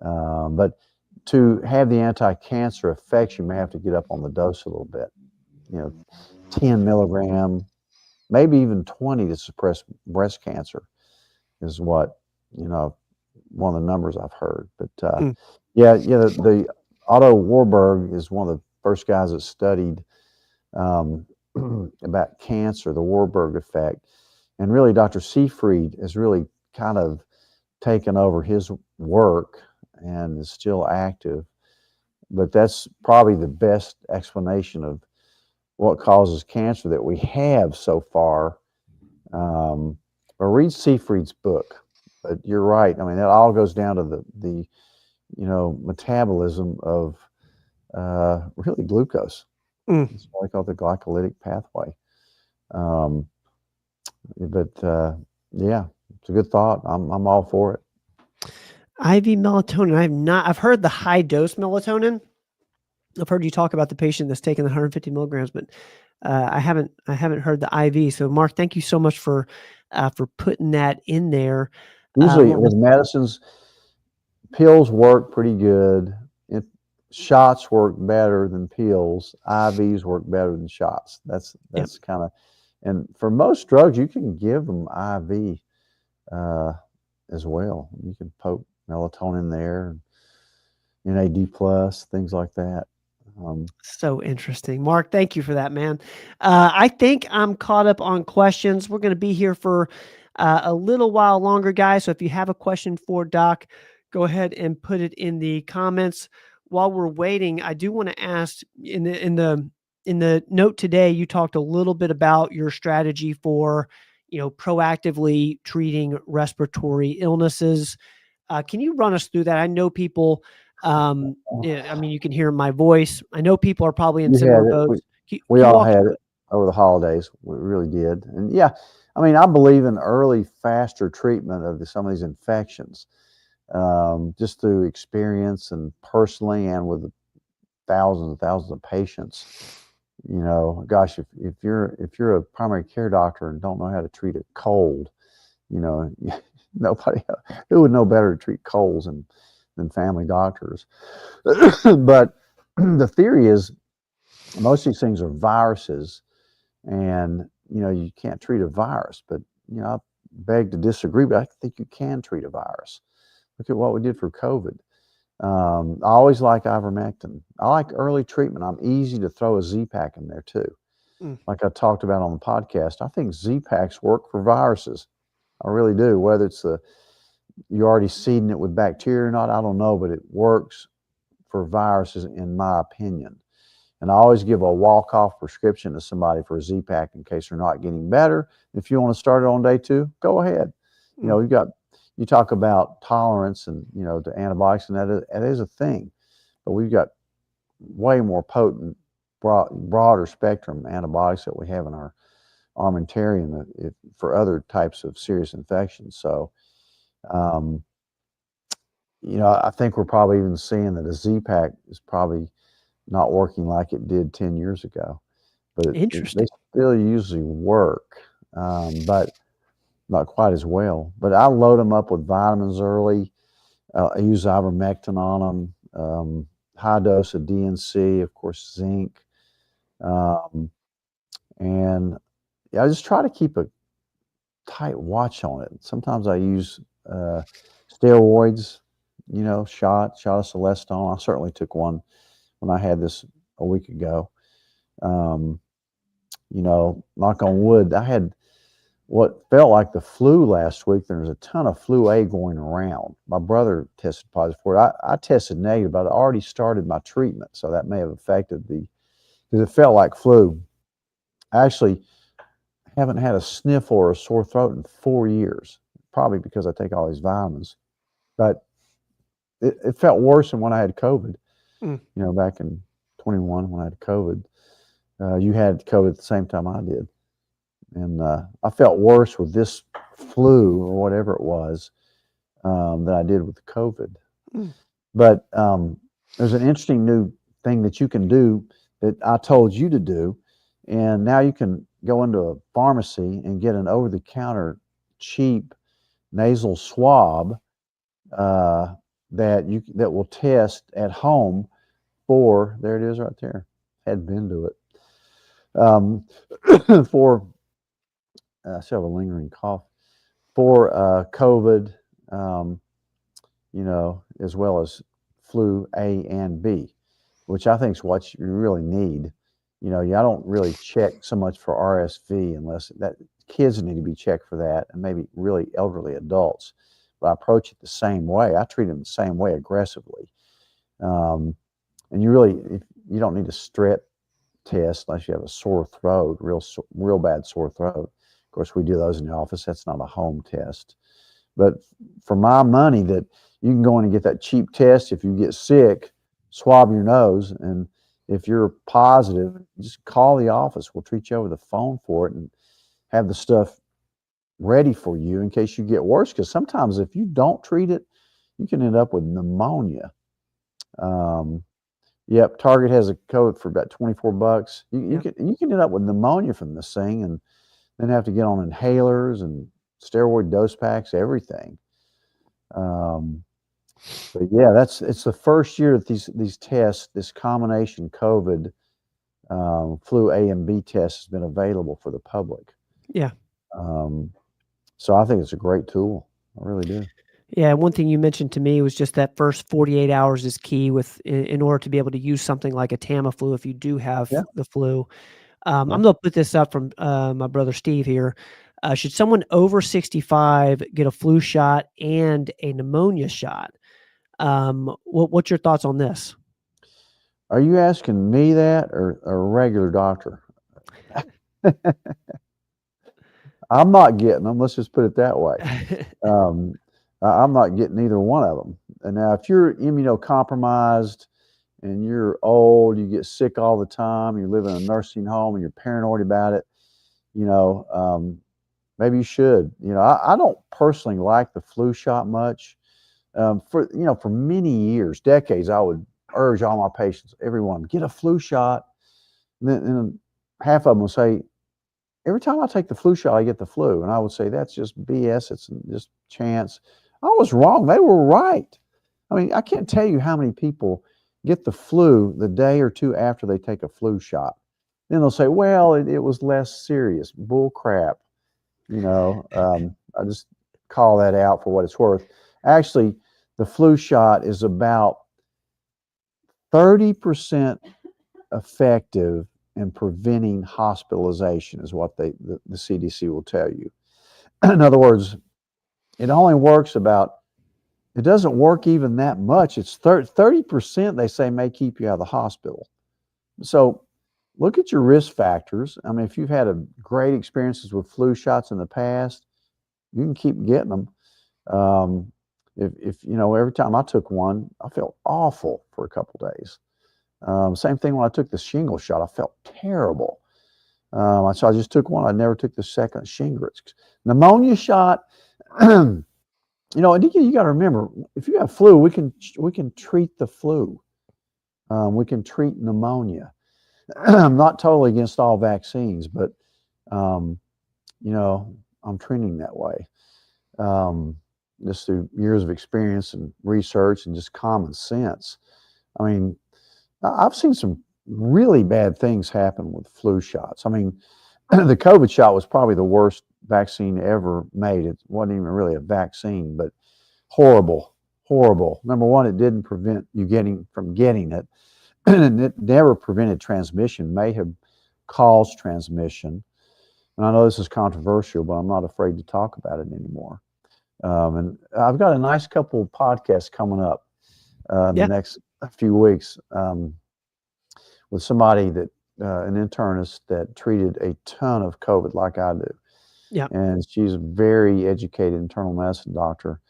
But to have the anti-cancer effects, you may have to get up on the dose a little bit. 10 milligram, maybe even 20 to suppress breast cancer is what, one of the numbers I've heard. But the Otto Warburg is one of the first guys that studied about cancer, the Warburg effect. And really, Dr. Seyfried has really kind of taken over his work and is still active. But that's probably the best explanation of what causes cancer that we have so far. But read Seyfried's book. But you're right. I mean, that all goes down to the metabolism of really glucose. It's what I call the glycolytic pathway. But yeah, it's a good thought. I'm all for it. IV melatonin. I've heard the high dose melatonin. I've heard you talk about the patient that's taking the 150 milligrams, but I haven't heard the IV. So Mark, thank you so much for putting that in there. Usually What was with medicines, pills work pretty good. Shots work better than pills. IVs work better than shots. That's Yep. kind of, and for most drugs, you can give them IV as well. You can poke melatonin there, NAD plus, things like that. So interesting. Mark, thank you for that, man. I think I'm caught up on questions. We're going to be here for a little while longer, guys. So if you have a question for Doc, go ahead and put it in the comments. While we're waiting, I do want to ask in the note today, you talked a little bit about your strategy for, proactively treating respiratory illnesses. Can you run us through that? I know people, yeah, I mean, you can hear my voice. I know people are probably in You similar had it. boats. We Can you all walk had through it it? over the holidays. We really did. And yeah, I mean, I believe in early, faster treatment of some of these infections, just through experience and personally, and with thousands and thousands of patients. Gosh, if you're a primary care doctor and don't know how to treat a cold, nobody who would know better to treat colds than family doctors. But the theory is most of these things are viruses, and you can't treat a virus. But I beg to disagree. But I think you can treat a virus. Look at what we did for COVID. I always like ivermectin. I like early treatment. I'm easy to throw a Z-Pack in there too. Mm. Like I talked about on the podcast, I think Z-Packs work for viruses. I really do. Whether it's you're already seeding it with bacteria or not, I don't know, but it works for viruses, in my opinion. And I always give a walk-off prescription to somebody for a Z-Pack in case they're not getting better. If you want to start it on day 2, go ahead. You talk about tolerance and, to antibiotics, and that is a thing. But we've got way more potent, broader spectrum antibiotics that we have in our armamentarium for other types of serious infections. So, I think we're probably even seeing that a Z-Pack is probably not working like it did 10 years ago. But they Interesting. still usually work, but not quite as well. But I load them up with vitamins early. I use ivermectin on them, high dose of DNC, of course, zinc. And I just try to keep a tight watch on it. Sometimes I use steroids, shot of Celestone. I certainly took one when I had this a week ago. Knock on wood, I had what felt like the flu last week. There was a ton of flu A going around. My brother tested positive for it. I tested negative, but I already started my treatment, so that may have affected because it felt like flu. I actually haven't had a sniffle or a sore throat in 4 years, probably because I take all these vitamins. But it felt worse than when I had COVID. Mm. Back in 21 when I had COVID. You had COVID at the same time I did. And I felt worse with this flu or whatever it was than I did with the COVID. Mm. But there's an interesting new thing that you can do that I told you to do. And now you can go into a pharmacy and get an over-the-counter cheap nasal swab that will test at home for, there it is right there. Had been to it. For I still have a lingering cough, for COVID, as well as flu A and B, which I think is what you really need. I don't really check so much for RSV unless kids need to be checked for that, and maybe really elderly adults. But I approach it the same way. I treat them the same way, aggressively. And you don't need a strep test unless you have a sore throat, real bad sore throat. Of course, we do those in the office. That's not a home test. But for my money, that you can go in and get that cheap test. If you get sick, swab your nose, and if you're positive, just call the office. We'll treat you over the phone for it and have the stuff ready for you in case you get worse. Because sometimes if you don't treat it, you can end up with pneumonia. Um, Yep, Target has a code for about $24. Yeah. You can end up with pneumonia from this thing, and then have to get on inhalers and steroid dose packs, everything. Um, but yeah, it's the first year that these tests, this combination COVID flu A and B test has been available for the public. Yeah. Um, so I think it's a great tool. I really do. Yeah, one thing you mentioned to me was just that first 48 hours is key in order to be able to use something like a Tamiflu if you do have Yeah. the flu. Yeah. I'm gonna put this up from my brother Steve here. Should someone over 65 get a flu shot and a pneumonia shot? What's your thoughts on this? Are you asking me that or a regular doctor? I'm not getting them. Let's just put it that way. I'm not getting either one of them. And now, if you're immunocompromised and you're old, you get sick all the time, you live in a nursing home, and you're paranoid about it, maybe you should. I don't personally like the flu shot much. For many years, decades, I would urge all my patients, everyone, get a flu shot. And then half of them will say, every time I take the flu shot, I get the flu. And I would say, that's just BS. It's just chance. I was wrong. They were right. I mean, I can't tell you how many people get the flu the day or two after they take a flu shot. Then they'll say, well, it was less serious. Bull crap. I just call that out for what it's worth. Actually, the flu shot is about 30% effective in preventing hospitalization, is what the CDC will tell you. In other words, it only works it doesn't work even that much. It's 30%, they say, may keep you out of the hospital. So look at your risk factors. I mean, if you've had great experiences with flu shots in the past, you can keep getting them. If every time I took one, I felt awful for a couple days. Same thing when I took the shingle shot, I felt terrible. So I just took one. I never took the second Shingrix. Pneumonia shot, and you got to remember, if you have flu, we can treat the flu. We can treat pneumonia. I'm not totally against all vaccines, but I'm trending that way. Just through years of experience and research and just common sense. I mean, I've seen some really bad things happen with flu shots. I mean, the COVID shot was probably the worst vaccine ever made. It wasn't even really a vaccine, but horrible, horrible. Number one, it didn't prevent you from getting it. And it never prevented transmission, may have caused transmission. And I know this is controversial, but I'm not afraid to talk about it anymore. And I've got a nice couple of podcasts coming up in the next few weeks with somebody that an internist that treated a ton of COVID like I do. Yeah. And she's a very educated internal medicine doctor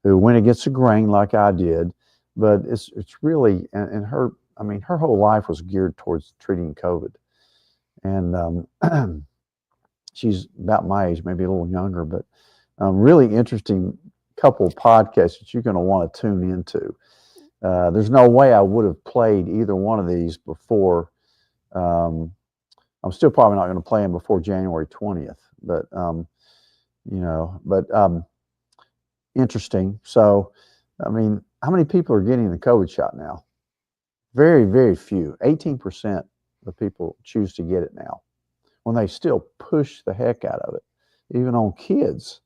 who went against the grain like I did, but it's really, and her whole life was geared towards treating COVID. And she's about my age, maybe a little younger, but really interesting couple of podcasts that you're going to want to tune into. There's no way I would have played either one of these before. I'm still probably not going to play them before January 20th, but interesting. So, I mean, how many people are getting the COVID shot now? Very, very few. 18% of people choose to get it now, when they still push the heck out of it, even on kids.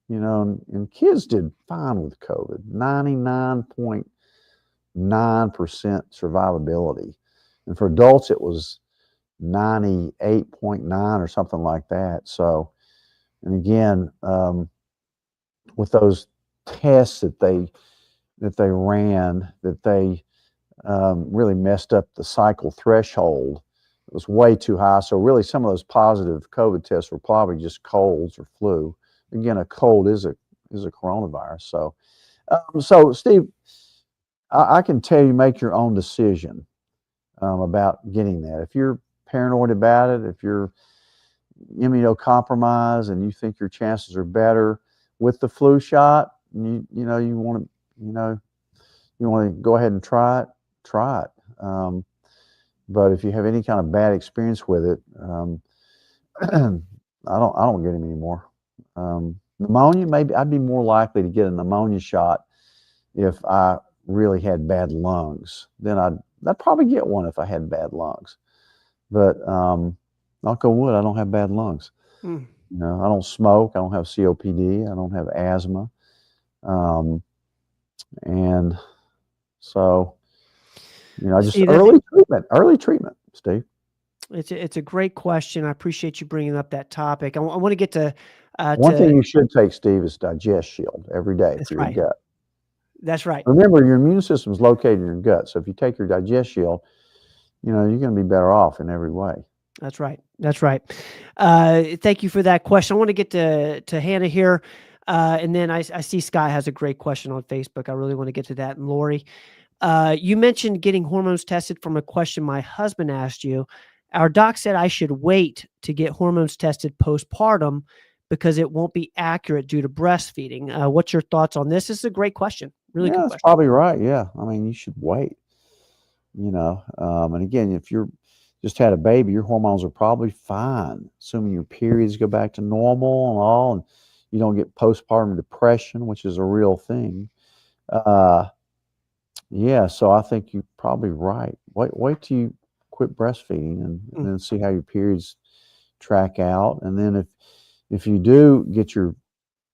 And kids did fine with COVID, 99.9% survivability. And for adults, it was 98.9 or something like that. So, and again, with those tests that they ran, that they really messed up the cycle threshold. It was way too high. So really, some of those positive COVID tests were probably just colds or flu. Again, a cold is a coronavirus. So Steve, I can tell you, make your own decision about getting that. If you're paranoid about it, if you're immunocompromised and you think your chances are better with the flu shot, you want to, go ahead and try it. But if you have any kind of bad experience with it, I don't get them anymore. Pneumonia, maybe I'd be more likely to get a pneumonia shot if I really had bad lungs. Then I'd probably get one if I had bad lungs. But knock on wood, I don't have bad lungs. Mm. I don't smoke. I don't have COPD. I don't have asthma. And so, just early treatment, Steve. It's a great question. I appreciate you bringing up that topic. I want to get to one thing you should take, Steve, is Digest Shield every day for your gut. That's right. Remember, your immune system is located in your gut. So if you take your Digest Shield, you're going to be better off in every way. That's right. That's right. Thank you for that question. I want to get to Hannah here. And then I see Sky has a great question on Facebook. I really want to get to that. And Lori, you mentioned getting hormones tested from a question my husband asked you. Our doc said I should wait to get hormones tested postpartum because it won't be accurate due to breastfeeding. What's your thoughts on this? This is a great question. Really good question. That's probably right. Yeah. I mean, you should wait, and again, if you're just had a baby, your hormones are probably fine, assuming your periods go back to normal and all, and you don't get postpartum depression, which is a real thing. Yeah, so I think you're probably right. Wait till you quit breastfeeding and then see how your periods track out. And then if you do get your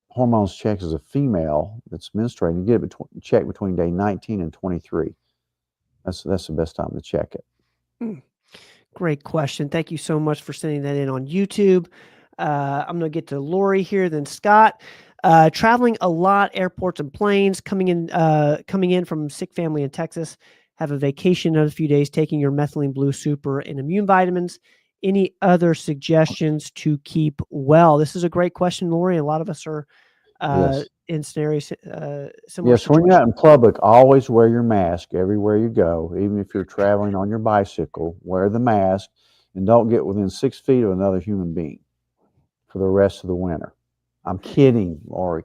hormones checked as a female that's menstruating, you get it checked between day 19 and 23. That's the best time to check it. Great question. Thank you so much for sending that in on YouTube. I'm going to get to Lori here, then Scott. Traveling a lot, airports and planes, coming in from sick family in Texas, have a vacation in a few days, taking your methylene blue super and immune vitamins. Any other suggestions to keep well? This is a great question, Lori. A lot of us are in scenarios similar. Yes, when you're out in public, always wear your mask everywhere you go. Even if you're traveling on your bicycle, wear the mask and don't get within 6 feet of another human being for the rest of the winter. I'm kidding, Lori.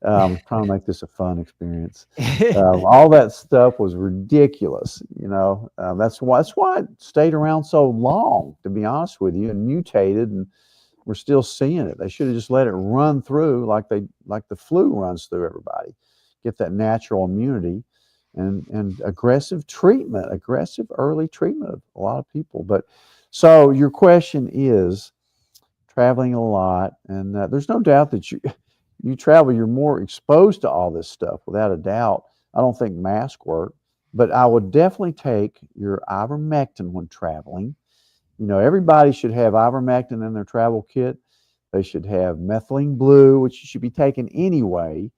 I'm trying to make this a fun experience. All that stuff was ridiculous. That's why it stayed around so long, to be honest with you, and mutated, and we're still seeing it. They should have just let it run through like the flu runs through everybody. Get that natural immunity and aggressive early treatment of a lot of people. But so your question is traveling a lot, and there's no doubt that you travel, you're more exposed to all this stuff, without a doubt. I don't think masks work, but I would definitely take your ivermectin when traveling. Everybody should have ivermectin in their travel kit. They should have methylene blue, which you should be taking anyway.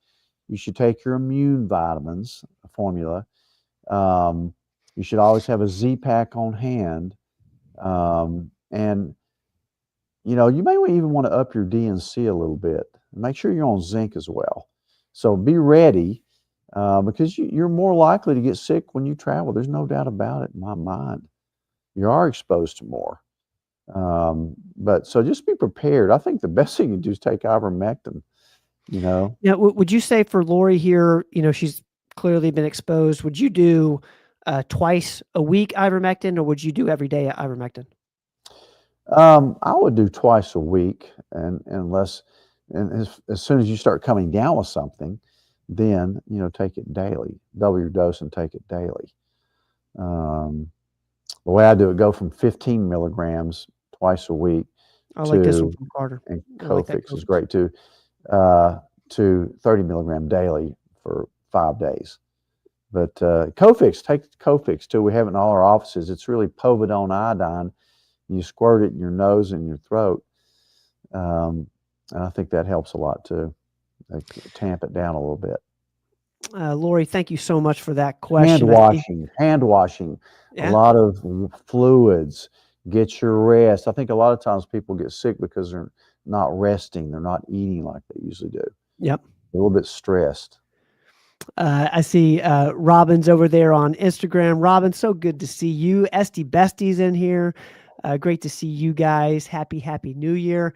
You should take your immune vitamins formula. You should always have a Z-Pack on hand. And you may even want to up your DNC a little bit. Make sure you're on zinc as well. So be ready because you're more likely to get sick when you travel. There's no doubt about it in my mind. You are exposed to more. But so just be prepared. I think the best thing you do is take ivermectin, Yeah. Would you say for Lori here, she's clearly been exposed. Would you do twice a week ivermectin, or would you do every day ivermectin? I would do twice a week, and as soon as you start coming down with something, then take it daily. Double your dose and take it daily. The way I do it, go from 15 milligrams twice a week. I like this one from Carter. And Cofix is great too. To 30 milligram daily for 5 days. But Cofix, take Cofix too. We have it in all our offices. It's really povidone iodine. You squirt it in your nose and your throat. And I think that helps a lot too. They tamp it down a little bit. Lori, thank you so much for that question. Hand washing, yeah. A lot of fluids. Get your rest. I think a lot of times people get sick because they're not resting. They're not eating like they usually do. Yep. A little bit stressed. I see Robin's over there on Instagram. Robin, so good to see you. Esty Bestie's in here. Great to see you guys. Happy New Year.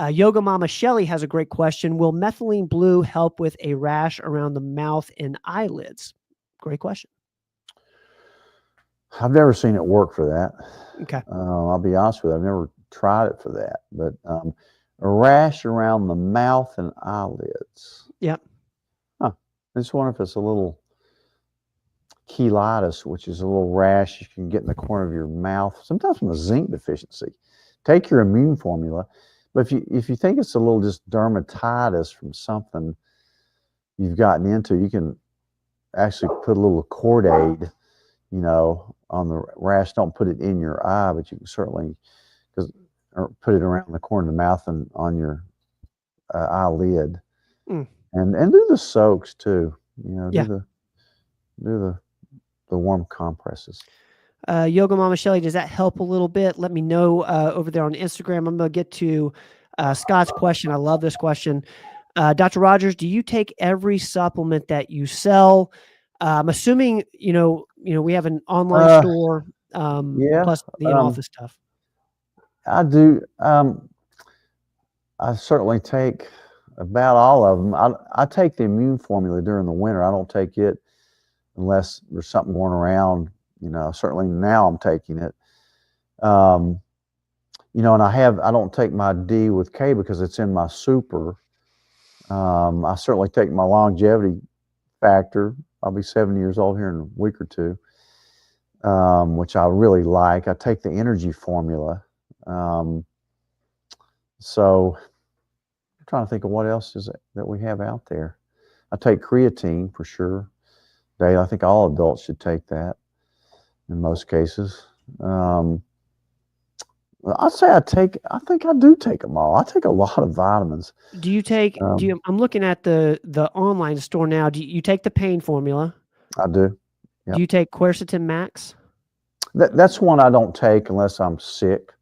Yoga Mama Shelly has a great question. Will methylene blue help with a rash around the mouth and eyelids? Great question. I've never seen it work for that. Okay. I'll be honest with you. I've never tried it for that. But a rash around the mouth and eyelids. Yep. Huh. I just wonder if it's a little cheilitis, which is a little rash you can get in the corner of your mouth, sometimes from a zinc deficiency. Take your immune formula. But if you think it's a little just dermatitis from something you've gotten into, you can actually put a little Cordaid, on the rash. Don't put it in your eye, but you can certainly or put it around the corner of the mouth and on your eyelid. And do the soaks too. Do the warm compresses. Yoga Mama Shelly, does that help a little bit? Let me know over there on Instagram. I'm going to get to Scott's question. I love this question. Dr. Rogers, do you take every supplement that you sell? I'm assuming, we have an online store, plus the in-office stuff. I do. I certainly take about all of them. I take the immune formula during the winter. I don't take it unless there's something going around. Certainly now I'm taking it. And I don't take my D with K because it's in my super. I certainly take my longevity factor. I'll be 70 years old here in a week or two, which I really like. I take the energy formula. So I'm trying to think of what else is it that we have out there. I take creatine for sure. I think all adults should take that in most cases. I'd say I think I do take them all. I take a lot of vitamins. Do you take, I'm looking at the online store now. Do you take the pain formula? I do. Yep. Do you take Quercetin Max? That's one I don't take unless I'm sick.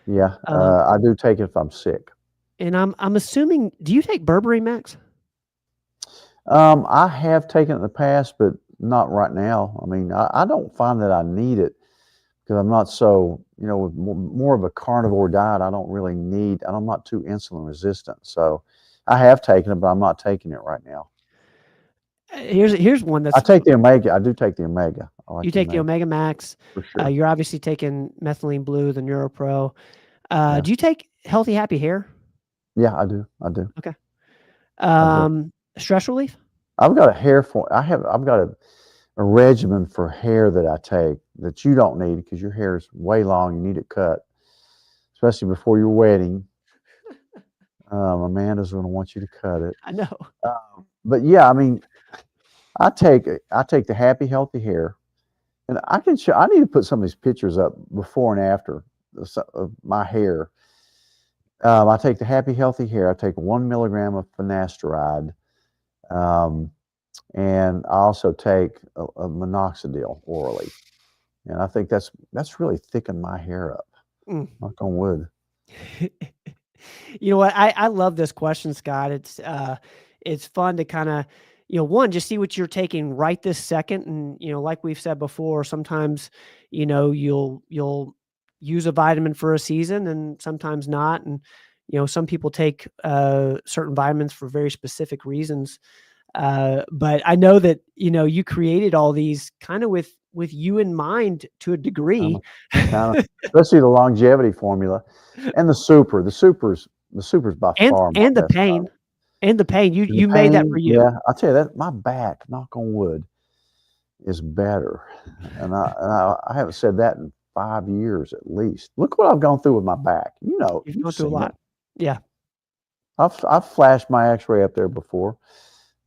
Yeah. I do take it if I'm sick. And I'm assuming, do you take Berberine Max? I have taken it in the past, but not right now. I mean, I don't find that I need it because I'm not so, with more of a carnivore diet, I don't really need, and I'm not too insulin resistant. So I have taken it, but I'm not taking it right now. Here's one that's. I take the Omega. I do take the Omega. You take the Omega Max. For sure. You're obviously taking Methylene Blue, the NeuroPro. Do you take Healthy Happy Hair? Yeah, I do. Okay. Stress relief? I've got I've got a regimen for hair that I take that you don't need because your hair is way long. You need it cut, especially before your wedding. Amanda's going to want you to cut it. I know. But yeah, I mean, I take the Happy Healthy Hair, and I can show. I need to put some of these pictures up before and after of my hair. I take the Happy Healthy Hair. I take 1 milligram of finasteride, and I also take a minoxidil orally, and I think that's really thickened my hair up. Knock on wood. You know what? I love this question, Scott. It's fun to kind of, one, just see what you're taking right this second. And, like we've said before, sometimes, you'll use a vitamin for a season and sometimes not. And, some people take certain vitamins for very specific reasons. But I know that, you created all these kind of with you in mind to a degree. Especially the longevity formula and the super. The super's by far and the pain. Product. And the pain. You made that for you. Yeah, I'll tell you that my back, knock on wood, is better. And I haven't said that in 5 years at least. Look what I've gone through with my back. You've gone through a lot. Yeah. I've flashed my X-ray up there before.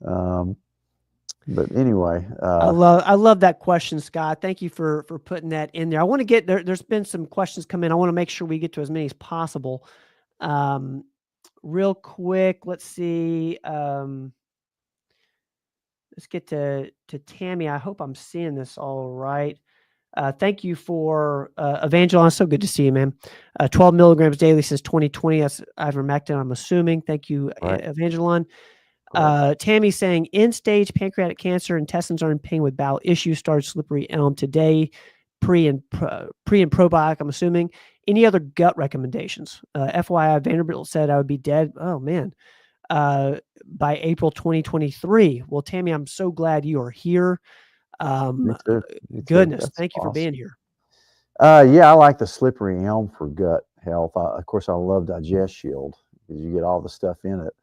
But anyway, I love that question, Scott. Thank you for putting that in there. I want to get there. There's been some questions come in. I want to make sure we get to as many as possible. Real quick, let's see. Let's get to Tammy. I hope I'm seeing this all right. Thank you for Evangeline. So good to see you, man. 12 milligrams daily since 2020. That's ivermectin, I'm assuming. Thank you, right. Evangeline. Tammy saying end-stage pancreatic cancer, intestines are in pain with bowel issues, started Slippery Elm today. pre and probiotic, I'm assuming. Any other gut recommendations? FYI, Vanderbilt said I would be dead. Oh man, by April 2023. Well, Tammy, I'm so glad you are here. Me too. Me too. Goodness, That's thank you for being awesome. here. Yeah, I like the Slippery Elm for gut health. Of course, I love Digest Shield because you get all the stuff in it,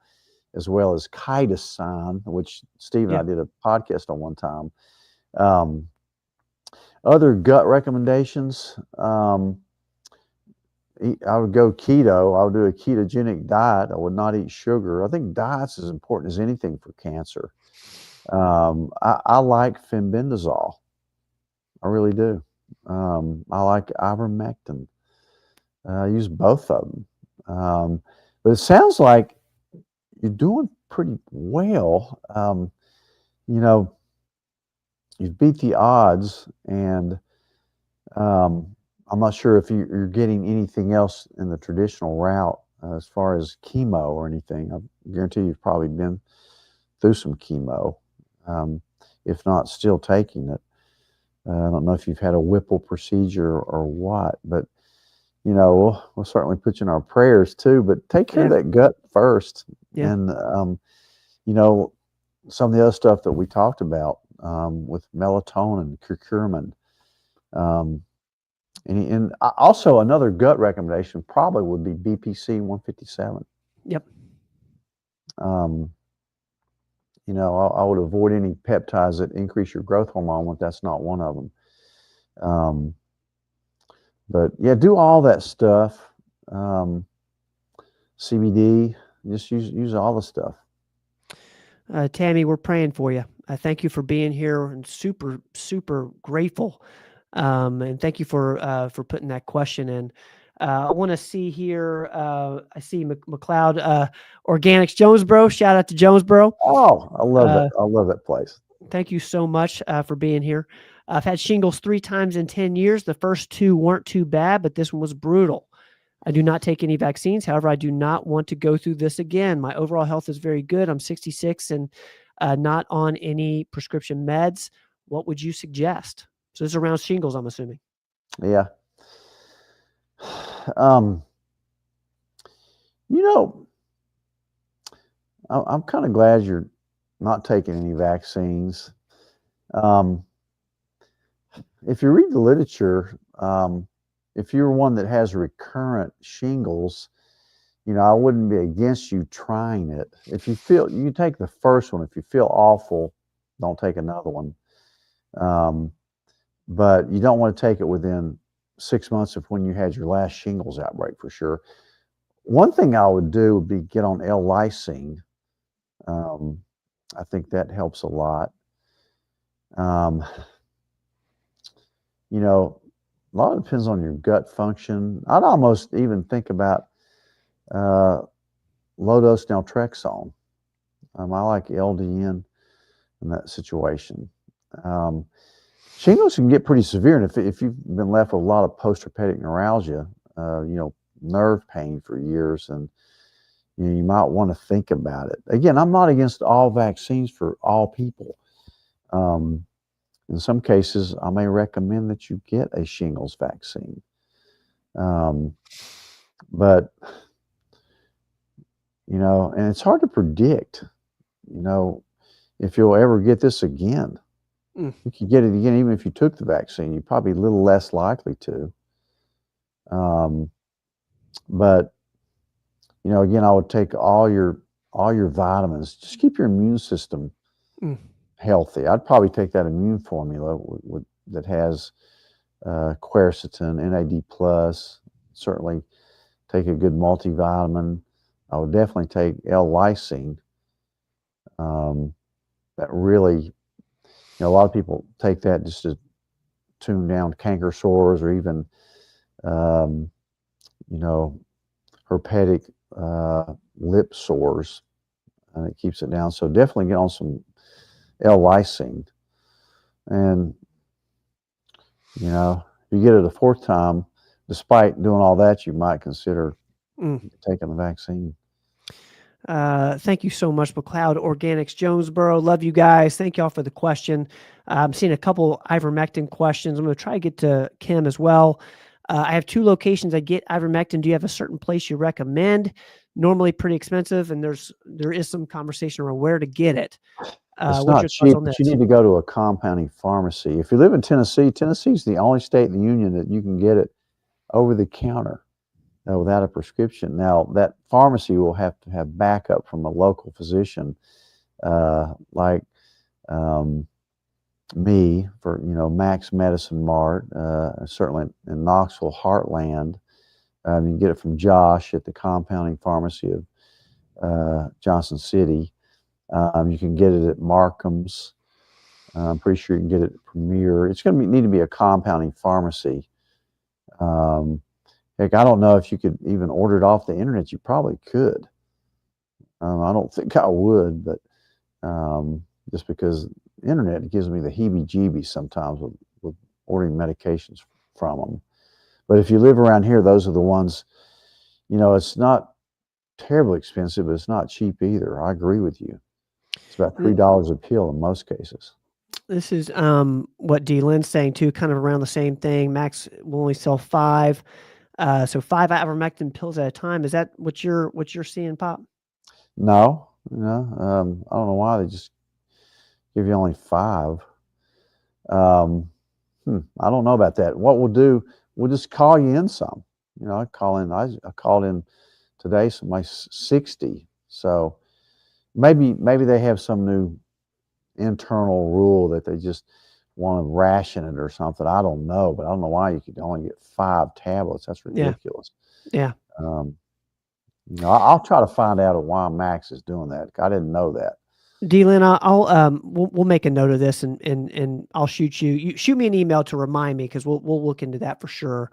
as well as chitosan, which Steve and Yeah. I did a podcast on one time. Other gut recommendations, I would go keto. I would do a ketogenic diet. I would not eat sugar. I think diet's as important as anything for cancer. I like fenbendazole. I really do. I like ivermectin. I use both of them. But it sounds like you're doing pretty well. You know, you've beat the odds, and I'm not sure if you're getting anything else in the traditional route as far as chemo or anything. I guarantee you've probably been through some chemo, if not still taking it. I don't know if you've had a Whipple procedure or what, but we'll certainly put you in our prayers too. But take care of that gut first, and some of the other stuff that we talked about with melatonin, curcumin. And also another gut recommendation probably would be BPC 157. Yep. I would avoid any peptides that increase your growth hormone, if that's not one of them. But yeah, do all that stuff. CBD, just use all the stuff. Tammy, we're praying for you. Thank you for being here, and super, super grateful. And thank you for putting that question in. I want to see here. I see McLeod Organics Jonesboro. Shout out to Jonesboro. Oh, I love that. I love that place. Thank you so much for being here. I've had shingles 3 times in 10 years. The first 2 weren't too bad, but this one was brutal. I do not take any vaccines. However, I do not want to go through this again. My overall health is very good. I'm 66 and not on any prescription meds. What would you suggest? So this is around shingles, I'm assuming. Yeah. I'm kind of glad you're not taking any vaccines. If you read the literature, if you're one that has recurrent shingles, I wouldn't be against you trying it. If you feel, you take the first one. If you feel awful, don't take another one. But you don't want to take it within 6 months of when you had your last shingles outbreak, for sure. One thing I would do would be get on L-lysine. I think that helps a lot. A lot depends on your gut function. I'd almost even think about low-dose naltrexone. I like LDN in that situation. Shingles can get pretty severe, and if you've been left with a lot of post-herpetic neuralgia, nerve pain for years, and you might want to think about it. Again, I'm not against all vaccines for all people. In some cases, I may recommend that you get a shingles vaccine. But, and it's hard to predict, if you'll ever get this again. You could get it again, even if you took the vaccine. You're probably a little less likely to. But, again, I would take all your vitamins. Just keep your immune system healthy. I'd probably take that immune formula that has quercetin, NAD+. Certainly take a good multivitamin. I would definitely take L-lysine. That really, a lot of people take that just to tune down canker sores or even, herpetic lip sores, and it keeps it down. So definitely get on some L-lysine. And, if you get it a 4th time, despite doing all that, you might consider taking the vaccine. Thank you so much, McLeod Organics Jonesboro. Love you guys. Thank y'all for the question. I'm seeing a couple ivermectin questions. I'm going to try to get to Kim as well. I have 2 locations I get ivermectin. Do you have a certain place you recommend? Normally pretty expensive, and there is some conversation around where to get it. It's What's not your thoughts cheap, on but you this? need to go to a compounding pharmacy. If you live in Tennessee, Tennessee's the only state in the union that you can get it over the counter without a prescription. Now, that pharmacy will have to have backup from a local physician, like me for Max Medicine Mart, certainly in Knoxville Heartland. You can get it from Josh at the compounding pharmacy of Johnson City. You can get it at Markham's. I'm pretty sure you can get it at Premier. It's going to need to be a compounding pharmacy. Heck, I don't know if you could even order it off the internet. You probably could. I don't think I would, but just because the internet gives me the heebie-jeebies sometimes with ordering medications from them. But if you live around here, those are the ones, it's not terribly expensive, but it's not cheap either. I agree with you. It's about $3 a pill in most cases. This is what D. Lynn's saying too, kind of around the same thing. Max will only sell 5. So 5 ivermectin pills at a time. Is that what you're seeing, Pop? No, I don't know why they just give you only 5. I don't know about that. What we'll do, we'll just call you in some. I called in today, somebody 60. So maybe they have some new internal rule that they just want to ration it or something. I don't know, but I don't know why you could only get 5 tablets. That's ridiculous. Yeah. I'll try to find out why Max is doing that. I didn't know that. D-Lyn, we'll make a note of this and I'll shoot you shoot me an email to remind me, because we'll look into that for sure.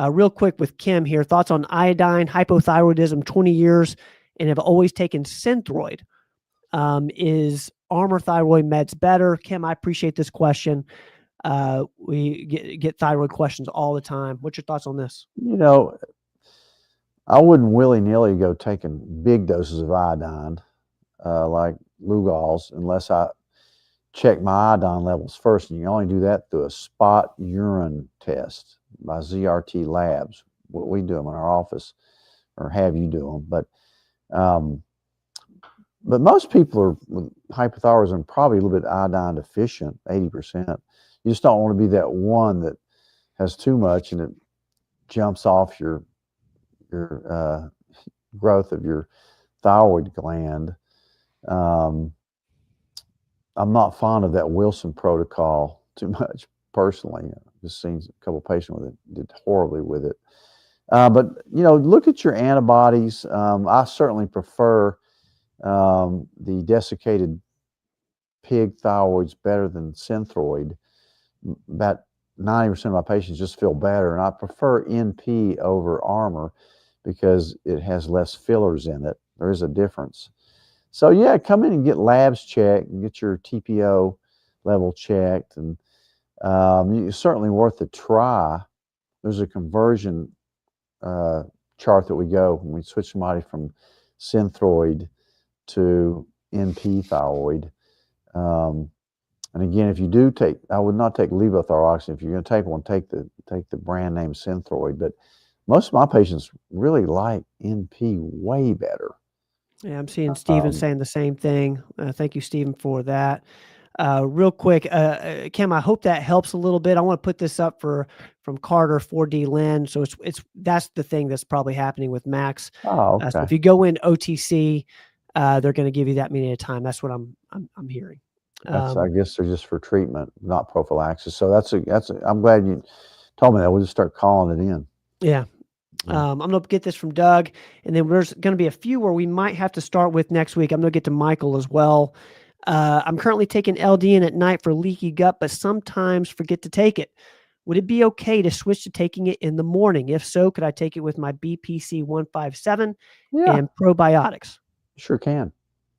Real quick with Kim here, thoughts on iodine, hypothyroidism, 20 years, and have always taken Synthroid. Is Armour thyroid meds better? Kim, I appreciate this question. We get thyroid questions all the time. What's your thoughts on this? I wouldn't willy-nilly go taking big doses of iodine, like Lugol's, unless I check my iodine levels first. And you can only do that through a spot urine test by ZRT Labs. We do them in our office, or have you do them. But most people with hypothyroidism probably a little bit iodine deficient, 80%. You just don't want to be that one that has too much and it jumps off your growth of your thyroid gland. I'm not fond of that Wilson protocol too much personally. I've just seen a couple of patients with it did horribly with it. But look at your antibodies. I certainly prefer the desiccated pig thyroids better than Synthroid. About 90% of my patients just feel better, and I prefer NP over Armour because it has less fillers in it. There is a difference. So yeah, come in and get labs checked and get your TPO level checked, and it's certainly worth a try. There's a conversion chart that we go when we switch somebody from Synthroid to NP thyroid. And again, if you do take, I would not take levothyroxine. If you're going to take one, take the brand name Synthroid. But most of my patients really like NP way better. Yeah, I'm seeing Stephen saying the same thing. Thank you, Stephen, for that. Real quick, Kim, I hope that helps a little bit. I want to put this up from Carter for D. Lynn. So that's the thing that's probably happening with Max. Oh, okay. So if you go in OTC, they're going to give you that many at a time. That's what I'm hearing. I guess they're just for treatment, not prophylaxis. So I'm glad you told me that. We'll just start calling it in. Yeah. I'm going to get this from Doug, and then there's going to be a few where we might have to start with next week. I'm going to get to Michael as well. I'm currently taking LDN at night for leaky gut, but sometimes forget to take it. Would it be okay to switch to taking it in the morning? If so, could I take it with my BPC 157 and probiotics? Sure can.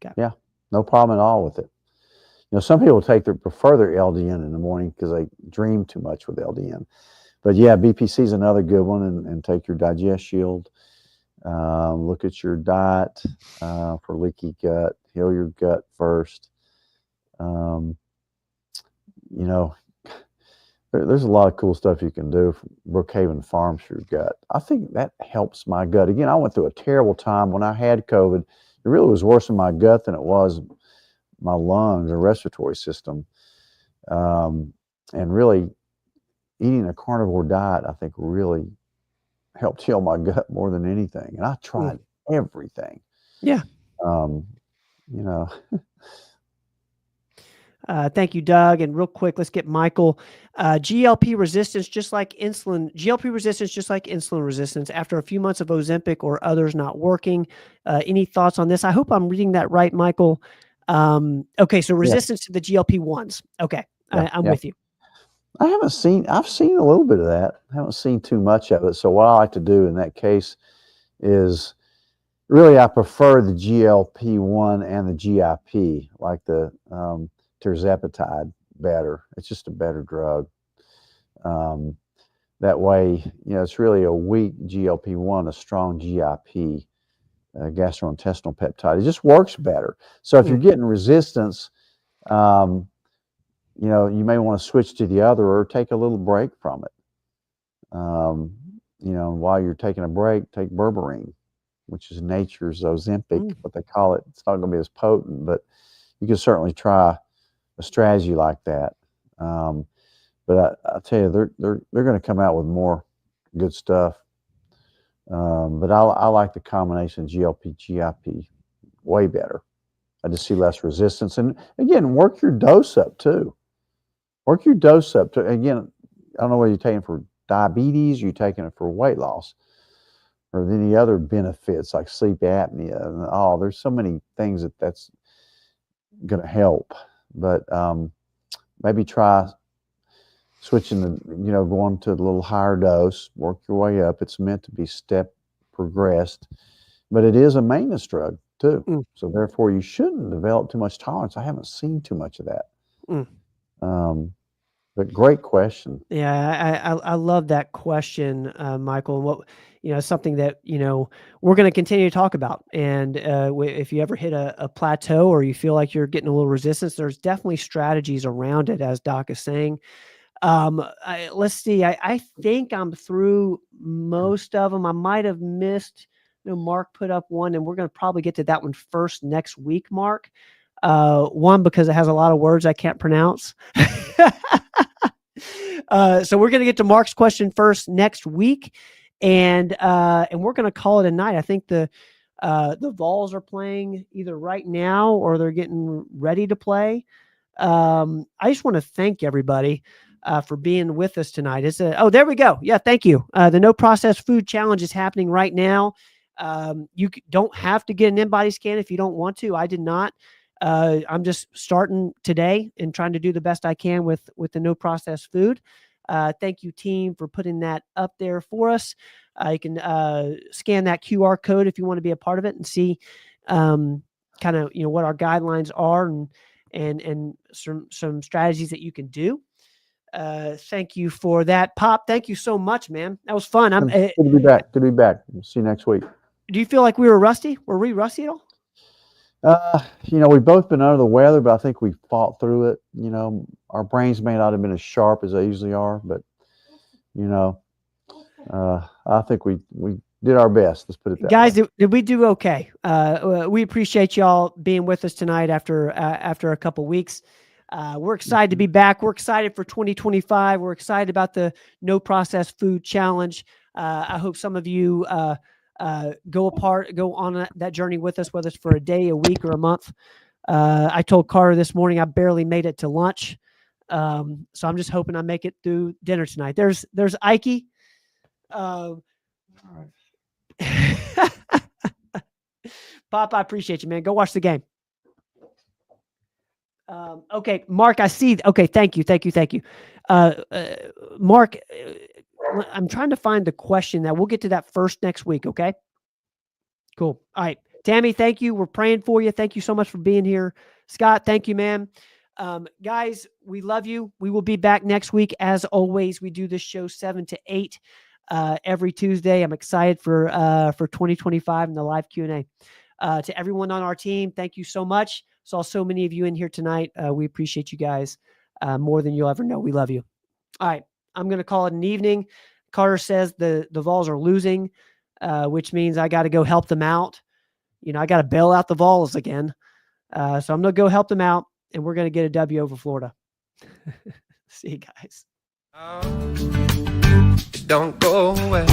Okay. Yeah, no problem at all with it. Some people prefer their LDN in the morning because they dream too much with LDN. But yeah, BPC is another good one, and take your Digest Shield. Look at your diet for leaky gut. Heal your gut first. Um, you know, there's a lot of cool stuff you can do from Brookhaven Farms for your gut. I think that helps my gut. Again, I went through a terrible time when I had COVID. It really was worse in my gut than it was my lungs and respiratory system. And really, eating a carnivore diet, I think, really helped heal my gut more than anything. And I tried everything. Yeah. Um, you know, Thank you, Doug. And real quick, let's get Michael. GLP resistance, just like insulin. GLP resistance, just like insulin resistance. After a few months of Ozempic or others not working, any thoughts on this? I hope I'm reading that right, Michael. Okay, so resistance to the GLP-1s. Okay, I'm with you. I've seen a little bit of that. I haven't seen too much of it. So what I like to do in that case is really I prefer the GLP-1 and the GIP, like the tirzepatide, better. It's just a better drug. That way, it's really a weak GLP-1, a strong GIP, gastrointestinal peptide. It just works better. So if you're getting resistance, you may want to switch to the other or take a little break from it. While you're taking a break, take berberine, which is nature's Ozempic, what they call it. It's not going to be as potent, but you can certainly try a strategy like that. But I tell you, they're going to come out with more good stuff. But I like the combination GLP, GIP way better. I just see less resistance. And again, work your dose up too. Work your dose up to, again, I don't know whether you're taking it for diabetes, you're taking it for weight loss, or any other benefits like sleep apnea. And there's so many things that's going to help. But maybe try switching going to a little higher dose, work your way up. It's meant to be step progressed, but it is a maintenance drug too. So therefore you shouldn't develop too much tolerance. I haven't seen too much of that. But great question. Yeah, I love that question, Michael. And what something that we're going to continue to talk about. And if you ever hit a plateau or you feel like you're getting a little resistance, there's definitely strategies around it, as Doc is saying. Let's see. I think I'm through most of them. I might have missed. Mark put up one, and we're going to probably get to that one first next week, Mark. One, because it has a lot of words I can't pronounce. So we're going to get to Mark's question first next week, and we're going to call it a night. I think the Vols are playing either right now or they're getting ready to play. I just want to thank everybody for being with us tonight. There we go. Yeah, thank you. The No Processed Food Challenge is happening right now. You don't have to get an in-body scan if you don't want to. I did not. I'm just starting today and trying to do the best I can with the no processed food. Thank you, team, for putting that up there for us. You can scan that QR code if you want to be a part of it and see kind of what our guidelines are and some strategies that you can do. Thank you for that, Pop. Thank you so much, man. That was fun. Good to be back. Good to be back. See you next week. Do you feel like we were rusty? Were we rusty at all? We've both been under the weather, but I think we fought through it. Our brains may not have been as sharp as they usually are, but I think we did our best. Let's put it that way. Guys, did we do okay? We appreciate y'all being with us tonight after a couple weeks. We're excited to be back. We're excited for 2025. We're excited about the No Processed Food Challenge. I hope some of you go on that journey with us, whether it's for a day, a week, or a month. I told Carter this morning I barely made it to lunch, so I'm just hoping I make it through dinner tonight. There's Ike. Pop, I appreciate you, man. Go watch the game. Okay, Mark, I see. Okay, thank you. Mark, I'm trying to find the question that we'll get to that first next week. Okay, cool. All right, Tammy, thank you. We're praying for you. Thank you so much for being here. Scott, thank you, man. Guys, we love you. We will be back next week. As always, we do this show 7 to 8 every Tuesday. I'm excited for 2025 and the live Q&A. To everyone on our team, thank you so much. Saw so many of you in here tonight. We appreciate you guys more than you'll ever know. We love you. All right, I'm going to call it an evening. Carter says the Vols are losing, which means I got to go help them out. I got to bail out the Vols again. So I'm going to go help them out, and we're going to get a W over Florida. See you guys. Don't go away.